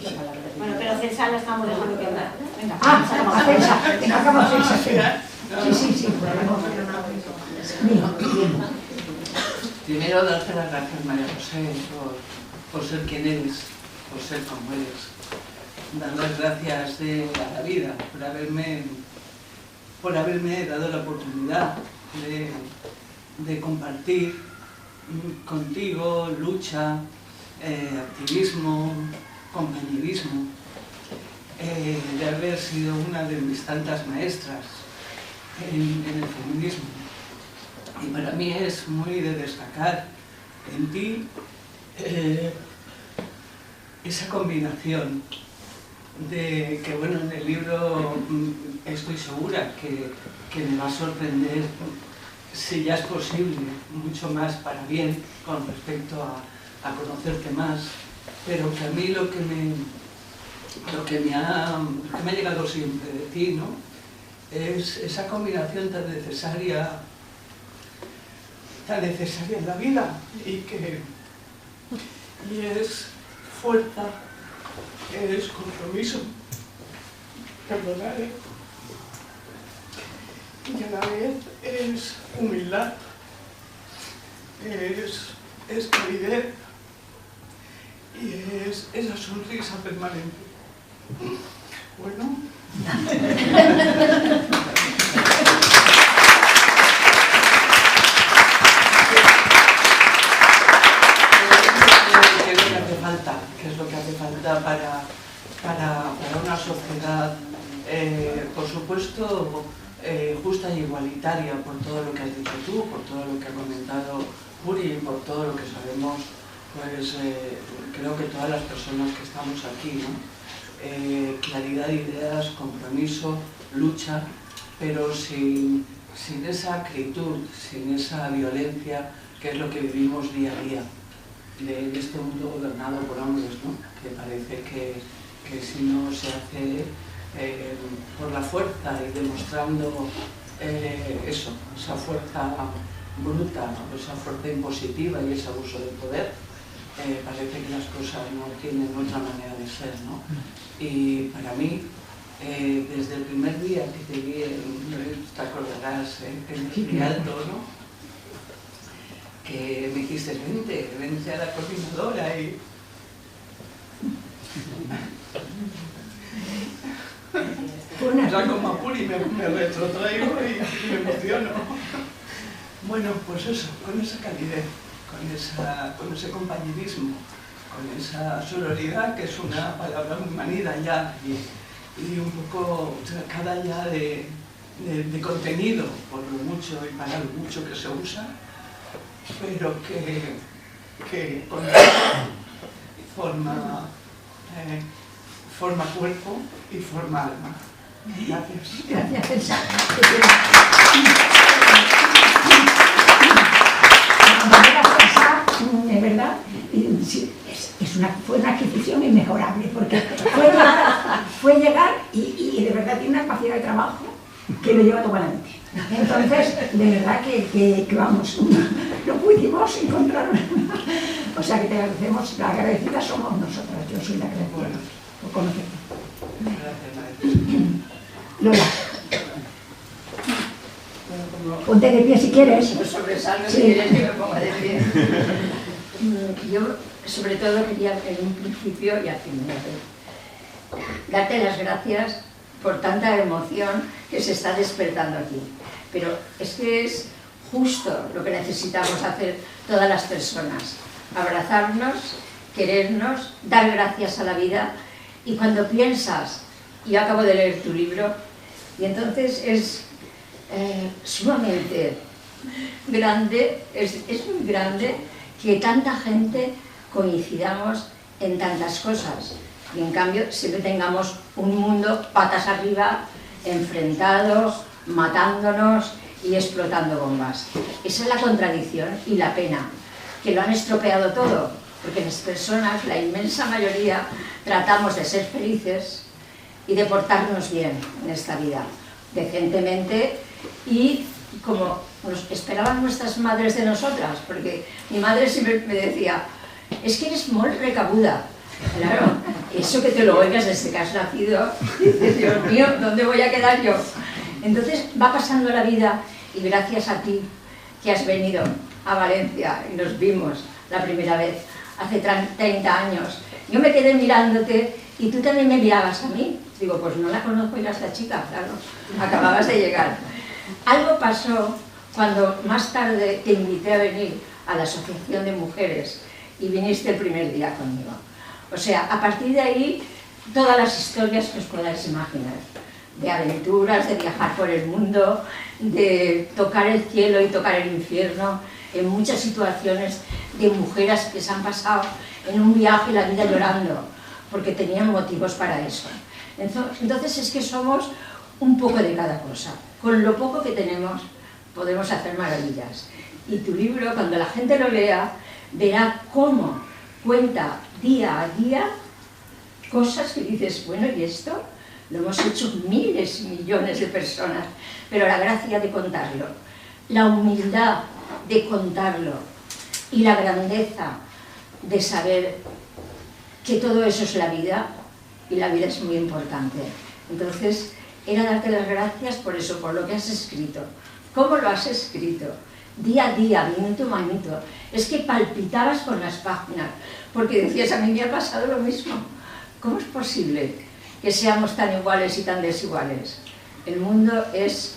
Bueno, pero César la estamos dejando que hablar. Venga, a César, venga, acabamos César. Sí. Primero, darte las gracias, María José, por ser quien eres, por ser como eres. Dar las gracias a la vida por haberme dado la oportunidad de compartir contigo lucha, activismo, compañerismo, de haber sido una de mis tantas maestras en el feminismo. Y para mí es muy de destacar en ti esa combinación de que, bueno, en el libro estoy segura que me va a sorprender, si ya es posible, mucho más para bien con respecto a conocerte más, pero que a mí lo que me ha llegado siempre de ti, ¿no?, es esa combinación tan necesaria en la vida, y es fuerza, es compromiso, perdonar, y a la vez es humildad, es calidez, y es esa sonrisa permanente. Bueno. ¿Qué es lo que hace falta para una sociedad, por supuesto, justa y igualitaria, por todo lo que has dicho tú, por todo lo que ha comentado Uri, por todo lo que sabemos, pues creo que todas las personas que estamos aquí, ¿no? Claridad de ideas, compromiso, lucha, pero sin esa acritud, sin esa violencia, que es lo que vivimos día a día de este mundo gobernado por hombres, ¿no?, que parece que si no se hace por la fuerza y demostrando esa fuerza bruta, ¿no?, esa fuerza impositiva y ese abuso del poder, parece que las cosas no tienen otra manera de ser, ¿no? Y para mí, desde el primer día que te vi, te acordarás, en el Rialto, ¿no?, que me dijiste, vente a la coordinadora, y ya como Apuri me retrotraigo y me emociono. Bueno, pues eso, con esa calidez, con ese compañerismo, con esa sororidad, que es una palabra muy manida ya, y un poco sacada ya de contenido, por lo mucho y para lo mucho que se usa, pero que forma cuerpo y forma alma. Gracias. Gracias, Elsa. De verdad, fue una adquisición inmejorable, porque fue llegar y de verdad tiene una capacidad de trabajo que lo lleva todo para adelante. Entonces, de verdad que vamos, no pudimos encontrar. O sea que te agradecemos, la agradecida somos nosotras, yo soy la agradecida por conocerte. Gracias, Lola. Ponte de pie si quieres. Sobresalgo si quieres que me ponga de pie. Yo, sobre todo, quería en un principio y al final darte las gracias por tanta emoción que se está despertando aquí. Pero es que es justo lo que necesitamos hacer todas las personas. Abrazarnos, querernos, dar gracias a la vida. Y cuando piensas, yo acabo de leer tu libro, y entonces es sumamente grande, es muy grande que tanta gente coincidamos en tantas cosas, y en cambio siempre tengamos un mundo patas arriba, enfrentados, matándonos y explotando bombas. Esa es la contradicción y la pena, que lo han estropeado todo, porque las personas, la inmensa mayoría, tratamos de ser felices y de portarnos bien en esta vida, decentemente, y como nos esperaban nuestras madres de nosotras, porque mi madre siempre me decía, es que eres muy recabuda. Claro, eso que te lo oigas desde que has nacido, dices, Dios mío, ¿dónde voy a quedar yo? Entonces va pasando la vida, y gracias a ti que has venido a Valencia y nos vimos la primera vez hace 30 años, yo me quedé mirándote y tú también me mirabas a mí. Digo, pues no la conozco ya esta chica, claro, acababas de llegar. Algo pasó cuando más tarde te invité a venir a la Asociación de Mujeres y viniste el primer día conmigo. O sea, a partir de ahí, todas las historias que os podáis imaginar, de aventuras, de viajar por el mundo, de tocar el cielo y tocar el infierno, en muchas situaciones de mujeres que se han pasado en un viaje la vida llorando, porque tenían motivos para eso. Entonces es que somos un poco de cada cosa. Con lo poco que tenemos podemos hacer maravillas. Y tu libro, cuando la gente lo lea, verá cómo cuenta día a día cosas que dices, bueno, ¿y esto? Lo hemos hecho miles y millones de personas, pero la gracia de contarlo, la humildad de contarlo y la grandeza de saber que todo eso es la vida, y la vida es muy importante. Entonces, era darte las gracias por eso, por lo que has escrito. ¿Cómo lo has escrito? Día a día, minuto a minuto. Es que palpitabas con las páginas, porque decías, a mí me ha pasado lo mismo. ¿Cómo es posible que seamos tan iguales y tan desiguales? El mundo es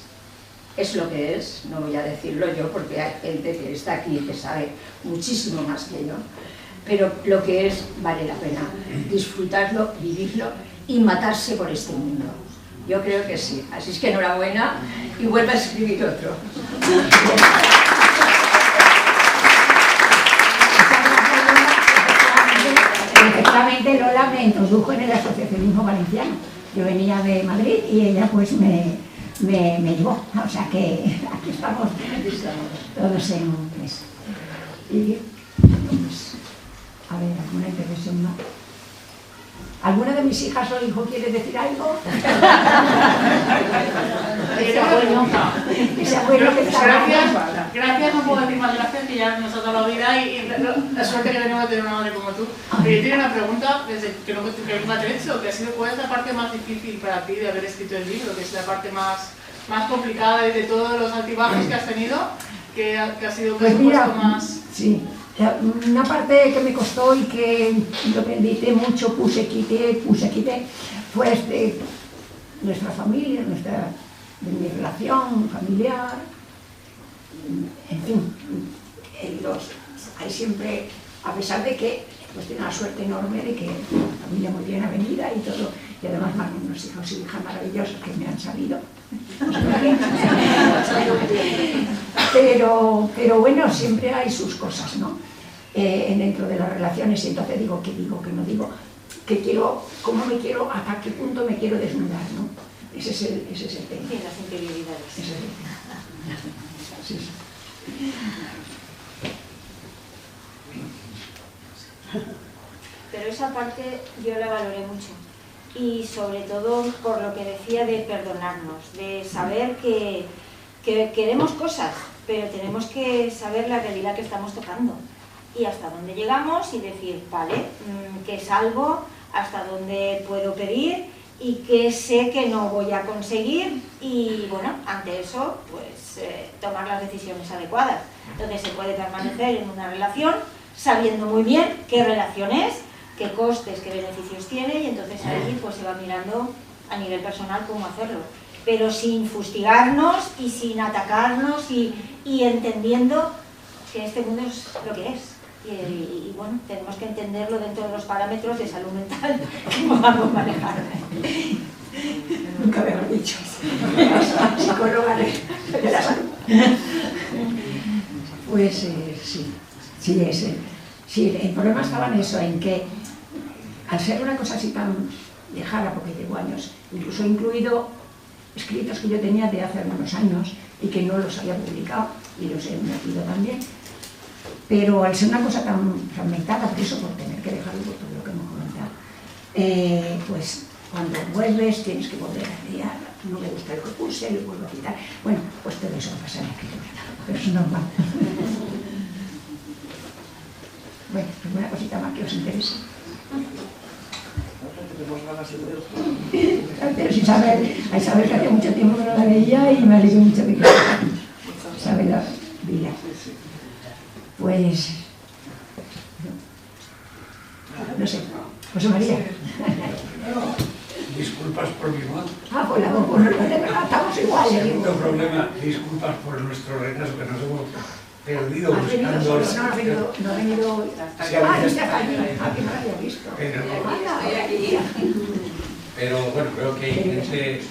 lo que es, no voy a decirlo yo porque hay gente que está aquí que sabe muchísimo más que yo, pero lo que es vale la pena disfrutarlo, vivirlo y matarse por este mundo. Yo creo que sí, así es que enhorabuena y vuelve a escribir otro. Efectivamente Lola me introdujo en el asociacionismo valenciano. Yo venía de Madrid y ella pues me llevó, o sea que aquí estamos todos en un mes. Y pues, a ver, ¿alguna intervención más? ¿Alguna de mis hijas o hijos quiere decir algo? Ese abuelo que está... Gracias, no puedo decir más gracias, que ya nos ha dado la vida y la suerte que tenemos de tener una madre como tú. Pero yo tengo una pregunta que nunca te he hecho, que ha sido, ¿cuál es la parte más difícil para ti de haber escrito el libro? Que es la parte más complicada de todos los altibajes que has tenido, que ha sido pues mira, más... Sí. Una parte que me costó y que lo medité mucho, puse, quité, fue de nuestra familia, de mi relación familiar, en fin, hay siempre, a pesar de que pues tengo una suerte enorme de que una familia muy bien avenida y todo, y además unos hijos y hijas maravillosos que me han salido. Pero bueno, siempre hay sus cosas, ¿no? Dentro de las relaciones, y entonces digo, ¿qué digo, qué no digo? ¿Qué quiero, cómo me quiero, hasta qué punto me quiero desnudar, ¿no? Ese es el tema. Sí, las interioridades. Ese es el tema. Sí, sí. Pero esa parte yo la valoré mucho. Y sobre todo por lo que decía de perdonarnos, de saber que queremos cosas, pero tenemos que saber la realidad que estamos tocando y hasta dónde llegamos y decir, vale, que salgo, hasta dónde puedo pedir y que sé que no voy a conseguir, y bueno, ante eso pues tomar las decisiones adecuadas. Entonces se puede permanecer en una relación sabiendo muy bien qué relación es, qué costes, qué beneficios tiene, y entonces ahí pues se va mirando a nivel personal cómo hacerlo, pero sin fustigarnos y sin atacarnos y entendiendo que este mundo es lo que es. Y bueno, tenemos que entenderlo dentro de los parámetros de salud mental que podamos manejar. Nunca me lo he dicho. Psicóloga de la salud. Pues sí, el problema estaba en eso, en que al ser una cosa así tan lejana, porque llevo años, incluso he incluido escritos que yo tenía de hace algunos años y que no los había publicado y los he metido también. Pero al ser una cosa tan fragmentada, por eso, por tener que dejarlo por todo lo que hemos comentado, pues cuando vuelves tienes que volver a leer, no me gusta el que puse, lo vuelvo a quitar. Bueno, pues todo eso me pasa en la escritura, pero es normal. Bueno, ¿alguna cosita más que os interese? Pero sin saber, hay saber que hace mucho tiempo que no la veía y me alegro mucho de que sabe la vida. Pues, no sé, José María. Disculpas por mi voz. Pues la voz, de verdad, estamos iguales. Segundo problema, disculpas por nuestro retraso, que nos hemos perdido ¿Has venido buscando... solo? No, no he venido hoy. Sí, Ah, está aquí, aquí no lo había visto. Pero bueno, creo que intenté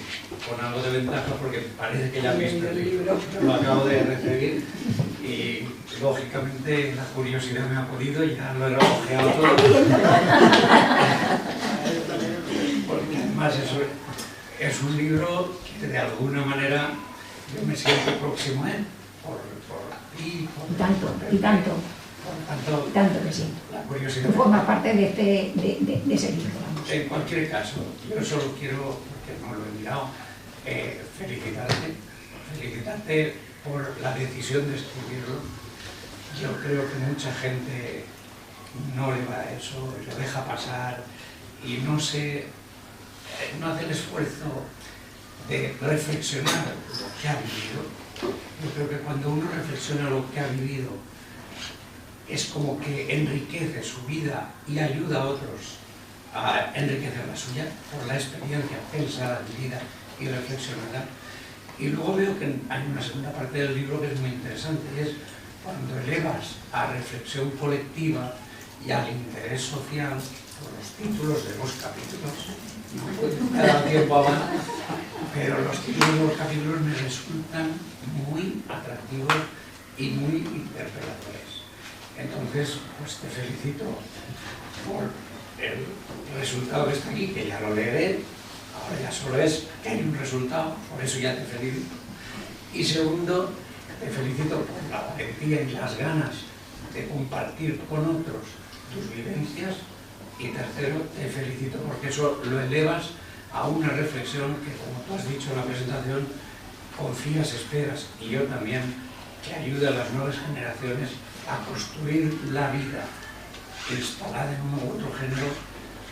con algo de ventaja porque parece que ya has visto el libro. Lo acabo de recibir y lógicamente la curiosidad me ha podido y ya lo he ojeado todo. Porque además es un libro que de alguna manera yo me siento próximo a él. Por ti, por Y tanto que sí. La curiosidad. Forma parte de ese libro. Vamos. En cualquier caso, yo solo quiero, porque no lo he mirado, felicitarte por la decisión de escribirlo. Yo creo que mucha gente no le va a eso, lo deja pasar y no hace el esfuerzo de reflexionar lo que ha vivido. Yo creo que cuando uno reflexiona lo que ha vivido, es como que enriquece su vida y ayuda a otros a enriquecer la suya por la experiencia pensada, vivida y reflexionada. Y luego veo que hay una segunda parte del libro que es muy interesante, y es cuando elevas a reflexión colectiva y al interés social por los títulos de los capítulos. No me ha dado tiempo a más, pero los títulos de los capítulos me resultan muy atractivos y muy interpeladores. Entonces, pues te felicito por el resultado que está aquí, que ya lo leeré. Ahora ya solo es que hay un resultado, por eso ya te felicito. Y segundo, te felicito por la valentía y las ganas de compartir con otros tus vivencias. Y tercero, te felicito porque eso lo elevas a una reflexión que, como tú has dicho en la presentación, confías, esperas, y yo también, que ayude a las nuevas generaciones a construir la vida instalada en uno u otro género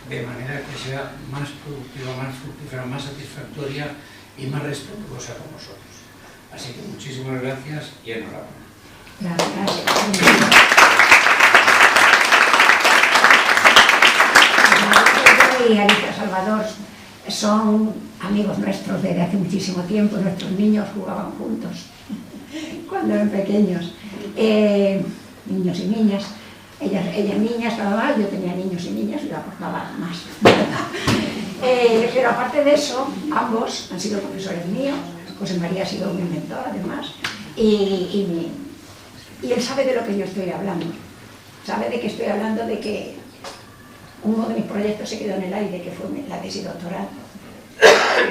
de manera que sea más productiva, más fructífera, más satisfactoria y más respetuosa con nosotros. Así que muchísimas gracias y enhorabuena. Gracias. Y Alicia Salvador son amigos nuestros desde hace muchísimo tiempo. Nuestros niños jugaban juntos cuando eran pequeños, niños y niñas. Ella niña estaba mal, yo tenía niños y niñas y la aportaba más. Pero aparte de eso, ambos han sido profesores míos. José María ha sido mi mentor además, y él sabe de lo que yo estoy hablando. Sabe de que estoy hablando de que uno de mis proyectos se quedó en el aire, que fue la tesis doctoral,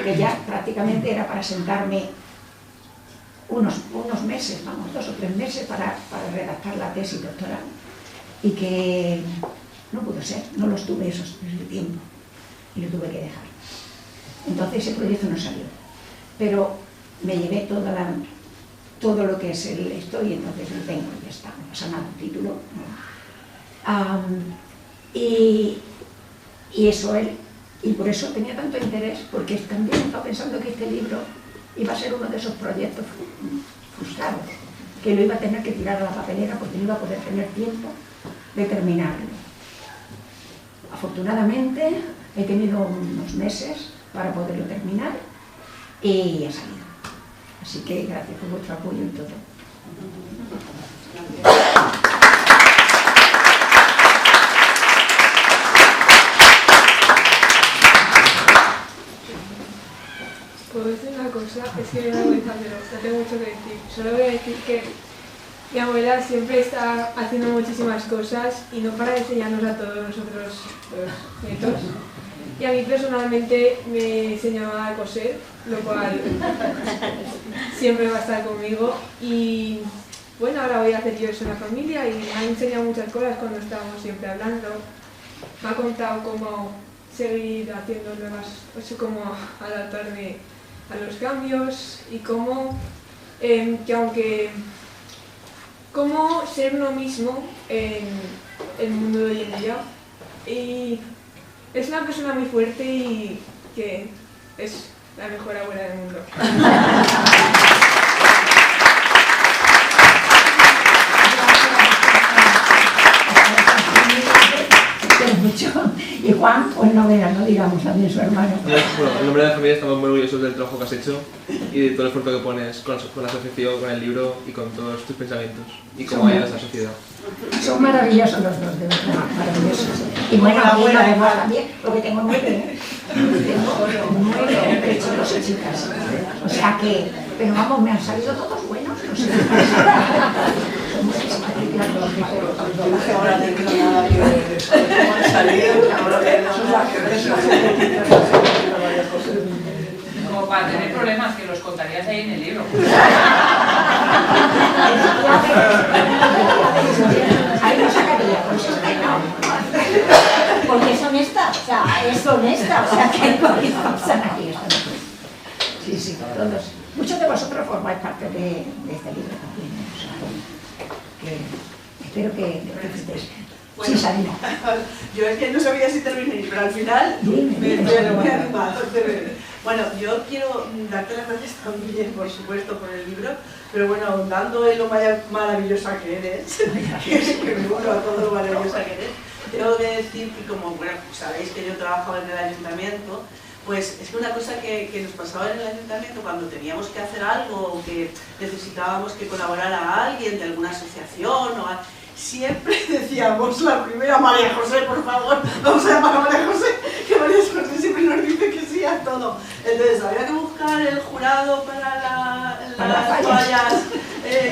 que ya prácticamente era para sentarme unos meses, vamos, 2 o 3 meses para redactar la tesis doctoral, y que no pudo ser, no los tuve ese tiempo y lo tuve que dejar. Entonces ese proyecto no salió, pero me llevé todo lo que es el esto y entonces lo tengo, ya está, no pasa nada, el título. Y eso él, y por eso tenía tanto interés, porque también estaba pensando que este libro iba a ser uno de esos proyectos frustrados, que lo iba a tener que tirar a la papelera porque no iba a poder tener tiempo de terminarlo. Afortunadamente he tenido unos meses para poderlo terminar y ha salido. Así que gracias por vuestro apoyo y todo. ¿Puedo decir una cosa? Es que me da vergüenza, pero no tengo mucho que decir. Solo voy a decir que mi abuela siempre está haciendo muchísimas cosas y no para enseñarnos a todos nosotros los nietos. Y a mí personalmente me enseñaba a coser, lo cual siempre va a estar conmigo. Y bueno, ahora voy a hacer yo eso en la familia y me ha enseñado muchas cosas cuando estábamos siempre hablando. Me ha contado cómo seguir haciendo nuevas, o sea, cómo adaptarme a los cambios y cómo, cómo ser uno mismo en el mundo de hoy en día. Y es una persona muy fuerte y que es la mejor abuela del mundo. Mucho. Y Juan, pues no veas, no digamos también su hermano. Bueno, en nombre de la familia estamos muy orgullosos del trabajo que has hecho y todo el esfuerzo que pones con la asociación, con el libro y con todos tus pensamientos y cómo ayudas a la sociedad. Son maravillosos los dos, de verdad, maravillosos. Y bueno, a mí además también, porque tengo 9, entre chicos y chicas. O sea que, pero vamos, me han salido todos buenos, no sé. Ahora de que no nada que ver, ¿cómo han salido? Ahora que no nada que ver. Como para tener problemas, que los contarías ahí en el libro. Ahí no sacaría, pues Porque es honesta, o sea, o sea, que hay cosas aquí. Sí, sí, todos. Muchos de vosotros formáis parte de este libro también, o sea, que espero que disfrutéis. Bueno, sí, Sabina. Yo es que no sabía si terminé, pero al final me he animado. Bueno, yo quiero darte las gracias también, por supuesto, por el libro, pero bueno, dando en lo maravillosa que eres, que me uno a todo lo maravillosa que eres, tengo que decir que como, bueno, sabéis que yo trabajo en el ayuntamiento, pues es que una cosa que nos pasaba en el ayuntamiento cuando teníamos que hacer algo o que necesitábamos que colaborara alguien de alguna asociación o siempre decíamos la primera María José, por favor, vamos a llamar a María José, que María José siempre nos dice que sí a todo. Entonces había que buscar el jurado para las toallas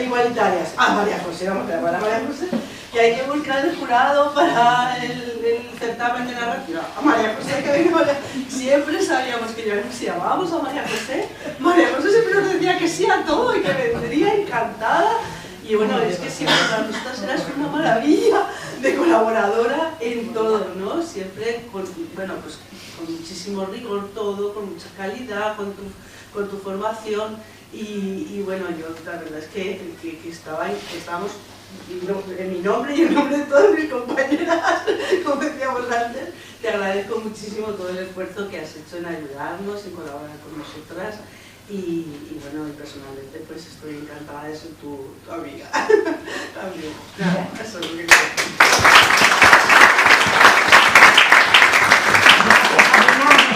igualitarias. María José, vamos a llamar a María José. Que hay que buscar el jurado para el certamen de narrativa. A María José, que venga María. Siempre sabíamos que si llamábamos a María José siempre nos decía que sí a todo y que vendría encantada. Y bueno, es que siempre para nosotras eras una maravilla de colaboradora en todo, ¿no? Siempre con, bueno, pues, con muchísimo rigor todo, con mucha calidad, con tu formación. Y bueno, yo la verdad es que estábamos en mi nombre y en nombre de todas mis compañeras, como decíamos antes, te agradezco muchísimo todo el esfuerzo que has hecho en ayudarnos, en colaborar con nosotras y bueno, y personalmente pues estoy encantada de ser tu amiga también. Nada, eso es lo que quiero.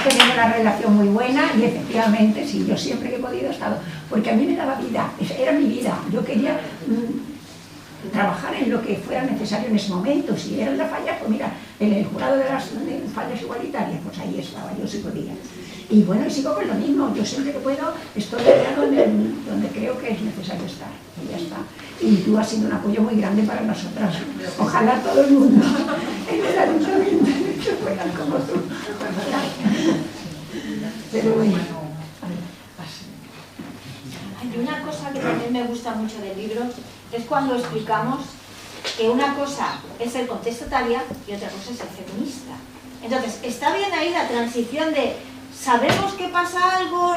Tenemos una relación muy buena y efectivamente, sí, yo siempre que he podido he estado, porque a mí me daba vida, era mi vida, yo quería trabajar en lo que fuera necesario en ese momento. Si eran las fallas, pues mira, en el jurado de las fallas igualitarias, pues ahí estaba, yo sí podía. Y bueno, y sigo con lo mismo, yo siempre que puedo estoy allá donde creo que es necesario estar, y ya está. Y tú has sido un apoyo muy grande para nosotras. Ojalá todo el mundo en el ayuntamiento que fueran como tú. Pero bueno. Hay una cosa que también me gusta mucho del libro, es cuando explicamos que una cosa es ser contestataria y otra cosa es ser feminista. Entonces, está bien ahí la transición de sabemos que pasa algo,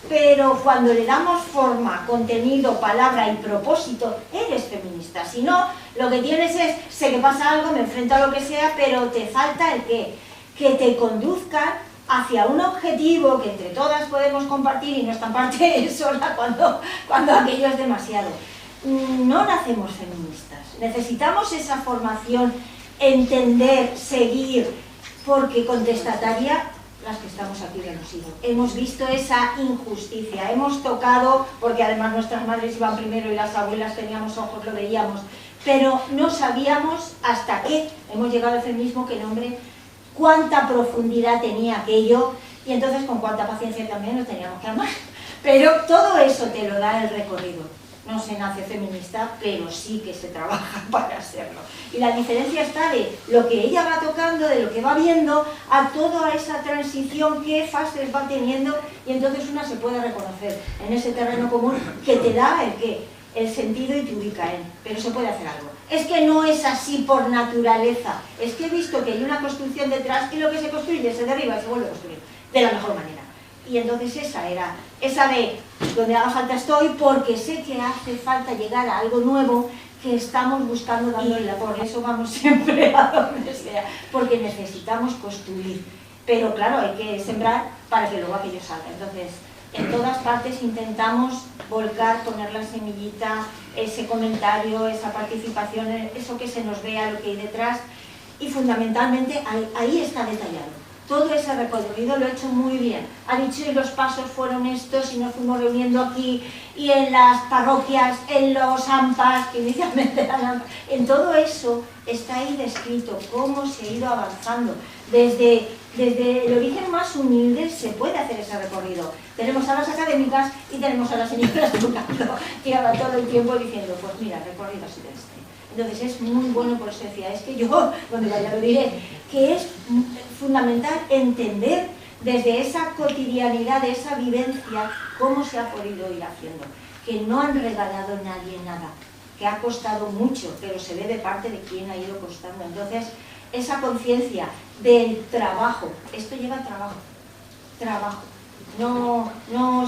pero cuando le damos forma, contenido, palabra y propósito, eres feminista. Si no, lo que tienes es, sé que pasa algo, me enfrento a lo que sea, pero te falta el qué, que te conduzca hacia un objetivo que entre todas podemos compartir y nuestra parte sola cuando aquello es demasiado. No nacemos feministas, necesitamos esa formación, entender, seguir, porque contestataria, las que estamos aquí lo hemos sido. Hemos visto esa injusticia, hemos tocado, porque además nuestras madres iban primero y las abuelas teníamos ojos, lo veíamos, pero no sabíamos hasta qué hemos llegado al feminismo, que nombre, cuánta profundidad tenía aquello, y entonces con cuánta paciencia también nos teníamos que amar. Pero todo eso te lo da el recorrido. No se nace feminista, pero sí que se trabaja para serlo. Y la diferencia está de lo que ella va tocando, de lo que va viendo, a toda esa transición, qué fases va teniendo, y entonces una se puede reconocer en ese terreno común que te da el sentido y te ubica en, pero se puede hacer algo. Es que no es así por naturaleza, es que he visto que hay una construcción detrás y lo que se construye se derriba y se vuelve a construir de la mejor manera. Y entonces esa de donde haga falta estoy, porque sé que hace falta llegar a algo nuevo que estamos buscando dándole la por eso vamos siempre a donde sea, porque necesitamos construir. Pero claro, hay que sembrar para que luego aquello salga. Entonces, en todas partes intentamos volcar, poner la semillita, ese comentario, esa participación, eso que se nos vea, lo que hay detrás, y fundamentalmente ahí está detallado. todo ese recorrido lo he hecho muy bien. Ha dicho, y los pasos fueron estos, y nos fuimos reuniendo aquí, y en las parroquias, en los AMPAs, que inicialmente eran AMPAs, en todo eso está ahí descrito cómo se ha ido avanzando. Desde el origen más humilde se puede hacer ese recorrido. Tenemos a las académicas y tenemos a las señoras educando, que ahora todo el tiempo diciendo, pues mira, recorrido así de este. Entonces es muy bueno, por eso decía, es que yo, cuando vaya lo diré, que es fundamental entender desde esa cotidianidad, de esa vivencia, cómo se ha podido ir haciendo. Que no han regalado nadie nada, que ha costado mucho, pero se ve de parte de quien ha ido costando. Entonces, esa conciencia del trabajo, esto lleva trabajo. No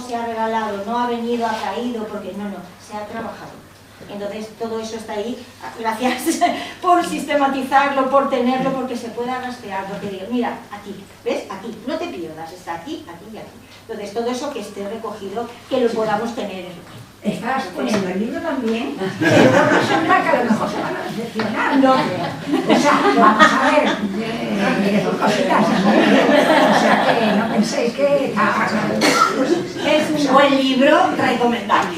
se ha regalado, no ha venido, ha caído, porque no, se ha trabajado. Entonces todo eso está ahí, gracias por sistematizarlo, por tenerlo, porque se pueda rastrear, porque digo, mira, aquí, ¿ves? Aquí, no te pierdas, está aquí, aquí y aquí. Entonces todo eso que esté recogido, que lo podamos tener. Estás poniendo el libro también, pero no resulta que a lo mejor se van a decepcionar, ¿no? O sea, vamos a ver, cositas, o sea que no penséis que es un buen libro recomendable.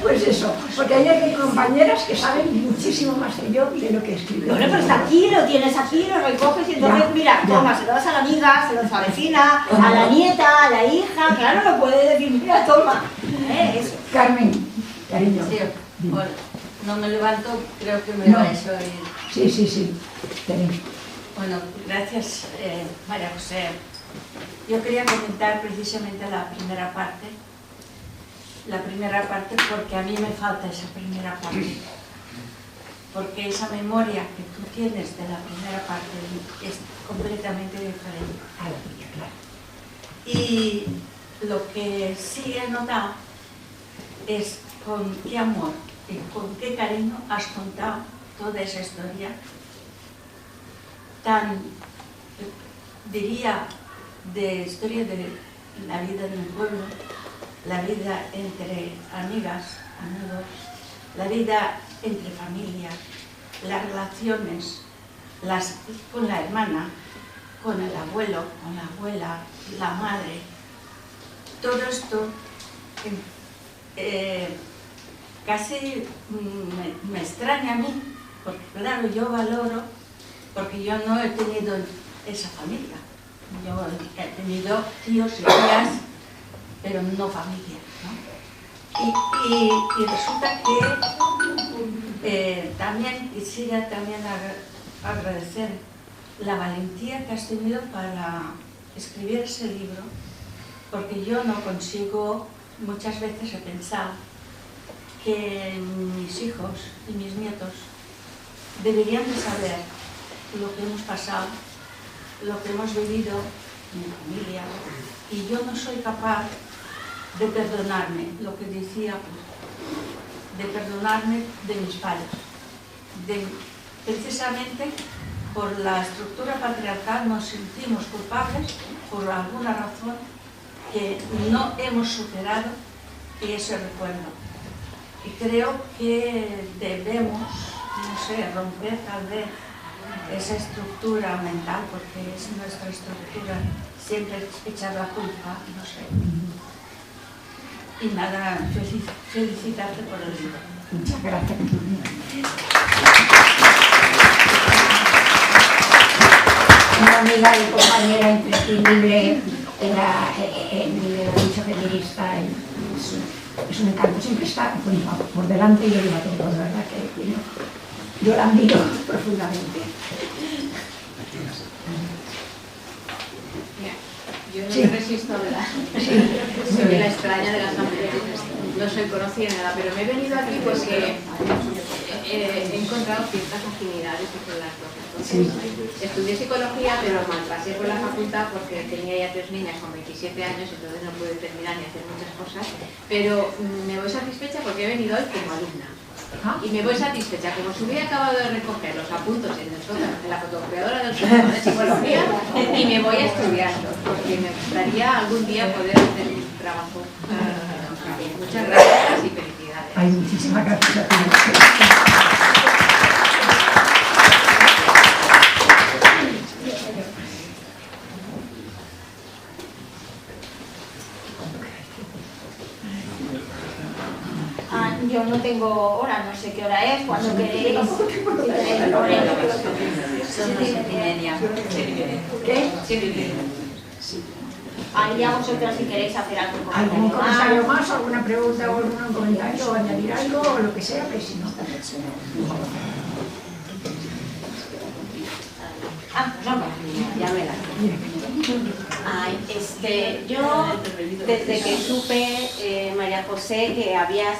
Pues eso, porque hay compañeras que saben muchísimo más que yo de lo que escribo. Bueno, pero está aquí, lo tienes aquí, lo recoges y entonces, mira, toma, se lo das a la amiga, se lo das a la vecina, a la nieta, a la hija, claro, lo puede decir, mira, toma. Eso. Carmen, cariño. Sí, bueno, no me levanto, creo que me vais a oír. Sí, tenéis. Bueno, gracias, María José. Yo quería comentar precisamente la primera parte porque a mí me falta esa primera parte, porque esa memoria que tú tienes de la primera parte es completamente diferente a la tuya, claro. Y lo que sí he notado es con qué amor y con qué cariño has contado toda esa historia tan, diría, de historia de la vida de un pueblo, la vida entre amigas, amigos, la vida entre familias, las relaciones con la hermana, con el abuelo, con la abuela, la madre. Todo esto casi me extraña a mí, porque claro, yo valoro, porque yo no he tenido esa familia. Yo he tenido tíos y tías, pero no familia, ¿no? Y resulta que también quisiera agradecer la valentía que has tenido para escribir ese libro, porque yo no consigo, muchas veces he pensado que mis hijos y mis nietos deberían de saber lo que hemos pasado, lo que hemos vivido en mi familia, y yo no soy capaz de perdonarme, lo que decía, de perdonarme de mis fallos. Precisamente por la estructura patriarcal nos sentimos culpables por alguna razón que no hemos superado ese recuerdo. Y creo que debemos, no sé, romper tal vez esa estructura mental, porque es nuestra estructura siempre echar la culpa, no sé. Y nada, felicitarte por el libro. Muchas gracias. Una amiga y compañera imprescindible, me lo ha dicho feminista, es un encanto, siempre está por delante y yo digo a todos, la verdad que yo la admiro profundamente. Yo no me resisto a hablar. Soy la extraña de las mujeres. No soy conocida ni nada, pero me he venido aquí porque he encontrado ciertas afinidades entre las dos. Entonces, estudié psicología, pero mal pasé por la facultad porque tenía ya 3 niñas con 27 años, entonces no pude terminar ni hacer muchas cosas. Pero me voy satisfecha porque he venido hoy como alumna. Y me voy satisfecha, como si hubiera acabado de recoger los apuntos en la fotocopiadora del sótano de psicología, y me voy a estudiarlo, porque me gustaría algún día poder hacer un trabajo. Muchas gracias y felicidades. Ay, muchísimas gracias a ti. yo no tengo hora, no sé qué hora es, cuando queréis. ¿Qué? Ahí ya vosotros si queréis hacer algo. ¿Algún comentario más, alguna pregunta o algún comentario o añadir algo o lo que sea? Pues si no. Ya me la. Yo desde que supe, María José, que habías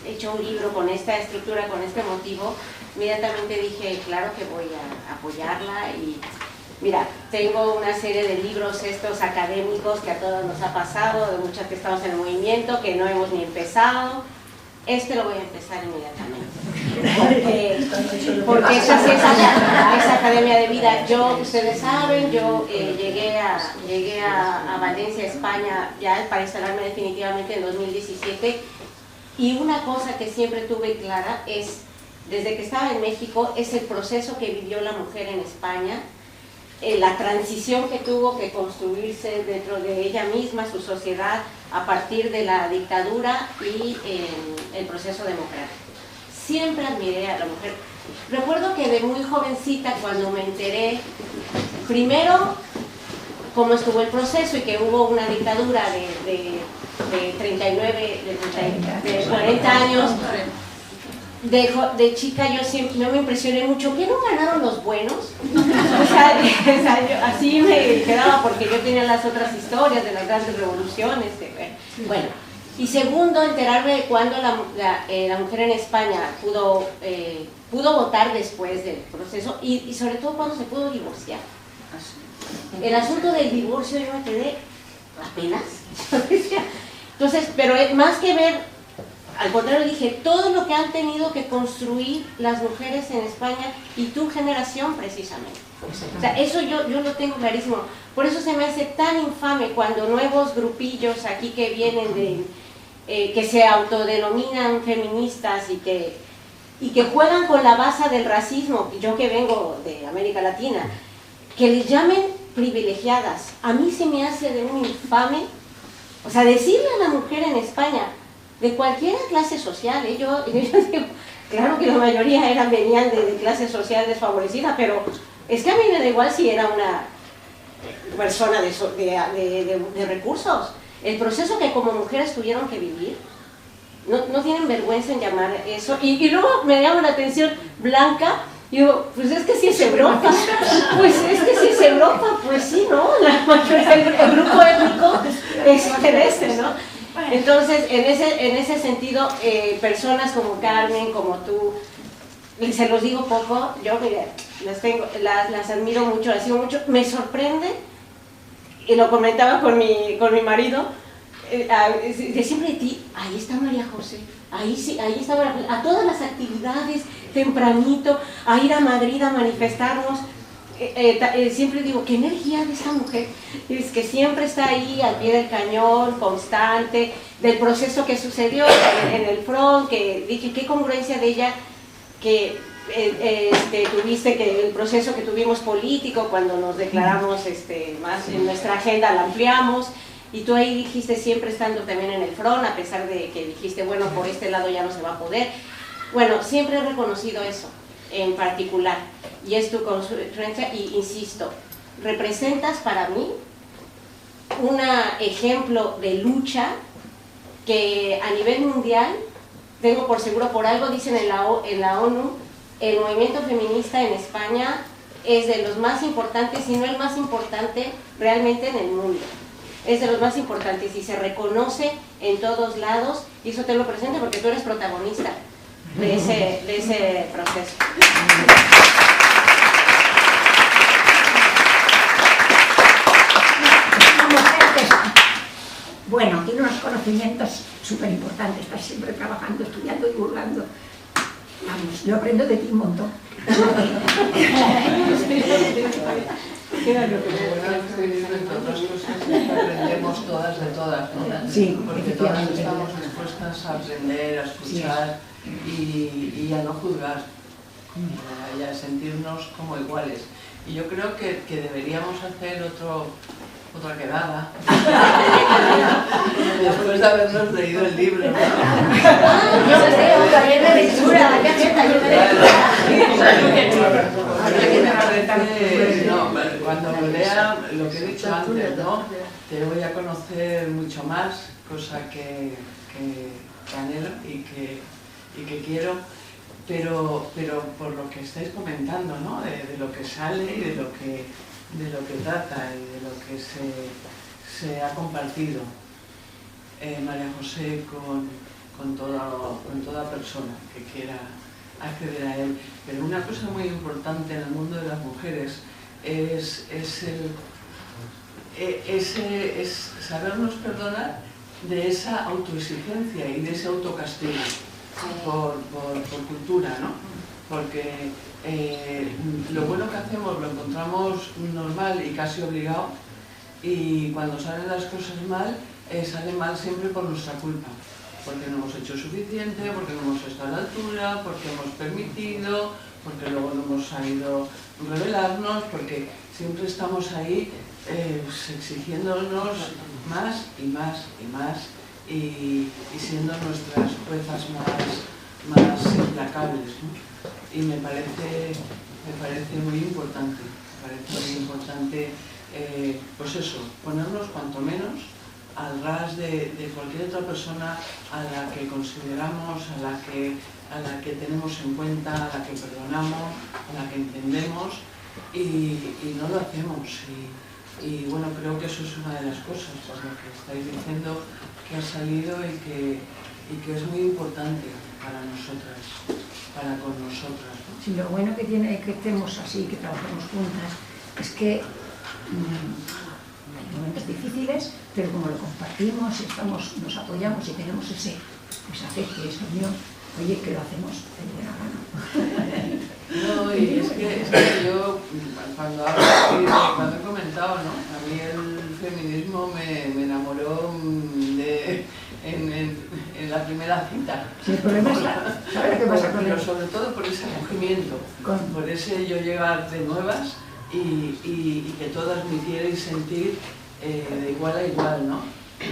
hecho un libro con esta estructura, con este motivo, inmediatamente dije, claro que voy a apoyarla. Y mira, tengo una serie de libros estos académicos que a todos nos ha pasado, de muchas que estamos en el movimiento, que no hemos ni empezado. Este lo voy a empezar inmediatamente, porque esa sí es Academia de Vida. Yo, ustedes saben, yo llegué a Valencia, España, ya para instalarme definitivamente en 2017, y una cosa que siempre tuve clara es, desde que estaba en México, es el proceso que vivió la mujer en España, la transición que tuvo que construirse dentro de ella misma, su sociedad, a partir de la dictadura y el proceso democrático. Siempre admiré a la mujer. Recuerdo que de muy jovencita, cuando me enteré, primero, cómo estuvo el proceso y que hubo una dictadura de 40 años, de chica yo siempre no me impresioné mucho. ¿Qué no ganaron los buenos? O sea, así me quedaba porque yo tenía las otras historias de las grandes revoluciones. Bueno, y segundo, enterarme de cuando la mujer en España pudo votar después del proceso y sobre todo cuando se pudo divorciar. El asunto del divorcio yo me quedé apenas. Entonces, pero más que ver, al contrario, dije, todo lo que han tenido que construir las mujeres en España y tu generación precisamente. O sea, eso yo lo tengo clarísimo. Por eso se me hace tan infame cuando nuevos grupillos aquí que vienen que se autodenominan feministas y que juegan con la base del racismo, yo que vengo de América Latina, que les llamen privilegiadas. A mí se me hace de un infame, o sea, decirle a la mujer en España, de cualquier clase social, yo digo, claro que la mayoría venían de clase social desfavorecida, pero es que a mí me da igual si era una persona de recursos. El proceso que como mujeres tuvieron que vivir, no tienen vergüenza en llamar eso. Y luego me llama la atención Blanca, y digo, pues es que si es Europa, pues es que si es Europa, pues sí, ¿no? La mayoría, el grupo étnico es ¿no? Entonces, en ese sentido, personas como Carmen, como tú, se los digo poco, yo mire, las admiro mucho, las sigo mucho, me sorprende, y lo comentaba con mi marido, de siempre de ti, ahí está María José, ahí está María José, a todas las actividades, tempranito, a ir a Madrid a manifestarnos. Siempre digo, qué energía de esta mujer, es que siempre está ahí al pie del cañón, constante, del proceso que sucedió en el front, que dije, qué congruencia de ella, que tuviste que el proceso que tuvimos político, cuando nos declaramos más en nuestra agenda la ampliamos, y tú ahí dijiste, siempre estando también en el front, a pesar de que dijiste, bueno, por este lado ya no se va a poder. Bueno, siempre he reconocido eso en particular, y es tu congruencia, y insisto, representas para mí un ejemplo de lucha que a nivel mundial, tengo por seguro, por algo dicen en la ONU, el movimiento feminista en España es de los más importantes, si no el más importante realmente en el mundo. Es de los más importantes y se reconoce en todos lados, y eso te lo presento porque tú eres protagonista de ese proceso. Bueno, tiene unos conocimientos súper importantes, estás siempre trabajando, estudiando, divulgando. Vamos, yo aprendo de ti un montón. Aprendemos todas de todas, ¿no? Sí, porque todas estamos dispuestas a aprender, a escuchar y a no juzgar, y a sentirnos como iguales. Y yo creo que deberíamos hacer otra quedada después de habernos leído el libro, ¿no? Cuando lo lea, lo que he dicho antes, ¿no? Te voy a conocer mucho más, cosa que anhelo y que quiero, pero por lo que estáis comentando, ¿no? De lo que sale y de lo que trata y de lo que se ha compartido María José con toda persona que quiera acceder a él. Pero una cosa muy importante en el mundo de las mujeres es sabernos perdonar de esa autoexigencia y de ese autocastigo por cultura, ¿no? Porque lo bueno que hacemos lo encontramos normal y casi obligado, y cuando salen las cosas mal, salen mal siempre por nuestra culpa, porque no hemos hecho suficiente, porque no hemos estado a la altura, porque hemos permitido, porque luego no hemos sabido revelarnos, porque siempre estamos ahí exigiéndonos más y más y más, y siendo nuestras juezas más implacables, ¿no? Y me parece muy importante, pues eso, ponernos cuanto menos al ras de cualquier otra persona a la que consideramos, a la que tenemos en cuenta, a la que perdonamos, a la que entendemos, y no lo hacemos. Y bueno, creo que eso es una de las cosas, por lo que estáis diciendo, que ha salido y que es muy importante para nosotras, para con nosotras, ¿no? Sí, lo bueno que tiene que estemos así, que trabajemos juntas, es que hay momentos difíciles, pero como lo compartimos, nos apoyamos y tenemos esa afecto y esa unión, oye, que lo hacemos de buena gana. No, y es que yo, cuando he comentado, ¿no? A mí el feminismo me enamoró en la primera cita. Sí, el problema es ¿sabes qué pasa con él? Pero sobre todo por ese acogimiento, por ese yo llegar de nuevas y que todas me hicierais sentir de igual a igual, ¿no?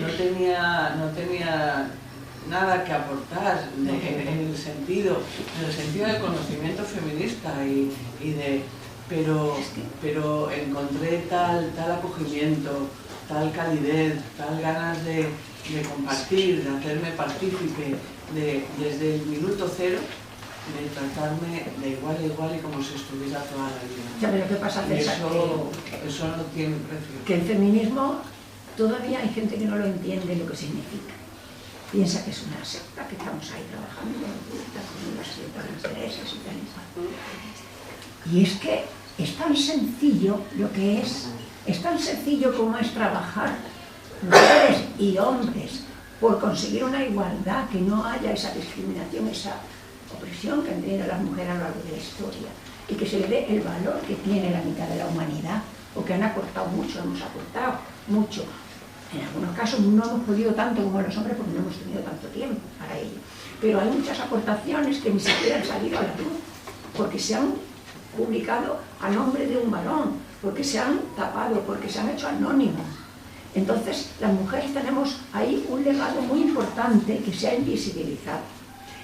No tenía nada que aportar en el sentido del conocimiento feminista pero encontré tal acogimiento, tal calidez, tal ganas de compartir, de hacerme partícipe desde el minuto cero, de tratarme de igual a igual y como si estuviera toda la vida. Ya, pero ¿qué pasa, César? Eso no tiene precio. Que el feminismo, todavía hay gente que no lo entiende lo que significa. Piensa que es una secta, que estamos ahí trabajando con las intereses y tal y cual. Y es que es tan sencillo lo que es tan sencillo como es trabajar mujeres y hombres por conseguir una igualdad, que no haya esa discriminación, esa opresión que han tenido las mujeres a lo largo de la historia, y que se le dé el valor que tiene la mitad de la humanidad, porque han aportado mucho, hemos aportado mucho. En algunos casos no hemos podido tanto como los hombres porque no hemos tenido tanto tiempo para ello. Pero hay muchas aportaciones que ni siquiera han salido a la luz, porque se han publicado a nombre de un varón, porque se han tapado, porque se han hecho anónimos. Entonces, las mujeres tenemos ahí un legado muy importante que se ha invisibilizado.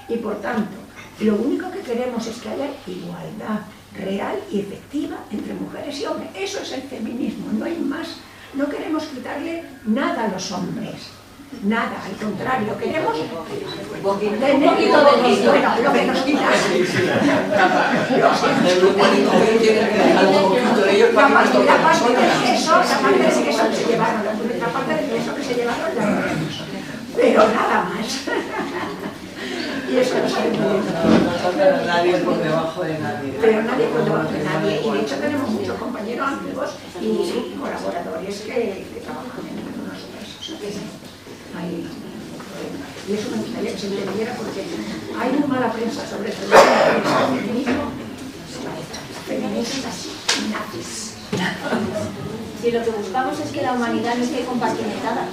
Y por tanto, lo único que queremos es que haya igualdad real y efectiva entre mujeres y hombres. Eso es el feminismo, no hay más. No queremos quitarle nada a los hombres, nada, al contrario, queremos un poquito de ellos, bueno, lo que nos quitan. La parte del queso que se llevaron, la parte del queso que se llevaron la tenemos, pero nada más. Y eso no sabe no nadie por debajo de nadie. Pero nadie por debajo de nadie. Y de hecho tenemos muchos compañeros amigos y colaboradores que trabajan en nosotros. Y eso me gustaría que se entendiera, porque hay muy mala prensa sobre el feminismo. Feministas nazis. Si lo que buscamos es que la humanidad no esté compartimentada,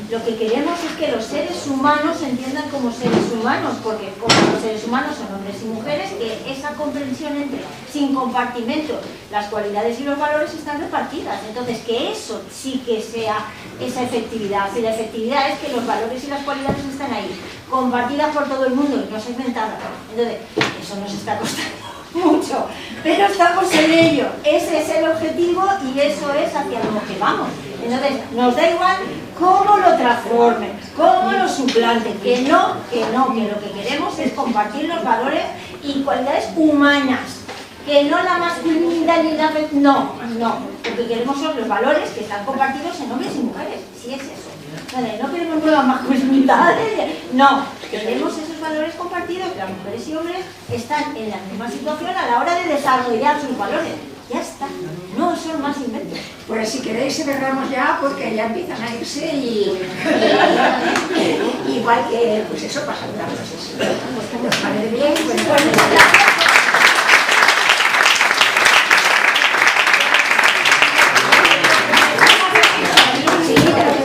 Lo que queremos es que los seres humanos se entiendan como seres humanos, porque como los seres humanos son hombres y mujeres, que esa comprensión entre, sin compartimentos, las cualidades y los valores están repartidas. Entonces, que eso sí que sea esa efectividad. Y la efectividad es que los valores y las cualidades están ahí, compartidas por todo el mundo y no segmentadas. Entonces, eso nos está costando mucho, pero estamos en ello. Ese es el objetivo y eso es hacia lo que vamos. Entonces, nos da igual cómo lo transformen, cómo lo suplanten, que lo que queremos es compartir los valores y cualidades humanas, que no la masculinidad ni la... No, lo que queremos son los valores que están compartidos en hombres y mujeres, si es eso. No queremos nuevas masculinidades, no, queremos esos valores compartidos, que las mujeres y hombres están en la misma situación a la hora de desarrollar sus valores. Ya está, no son más inventos. Pues si queréis cerramos ya, porque ya empiezan a irse y igual que, pues eso, pasando las cosas. Pues que nos parece bien, pues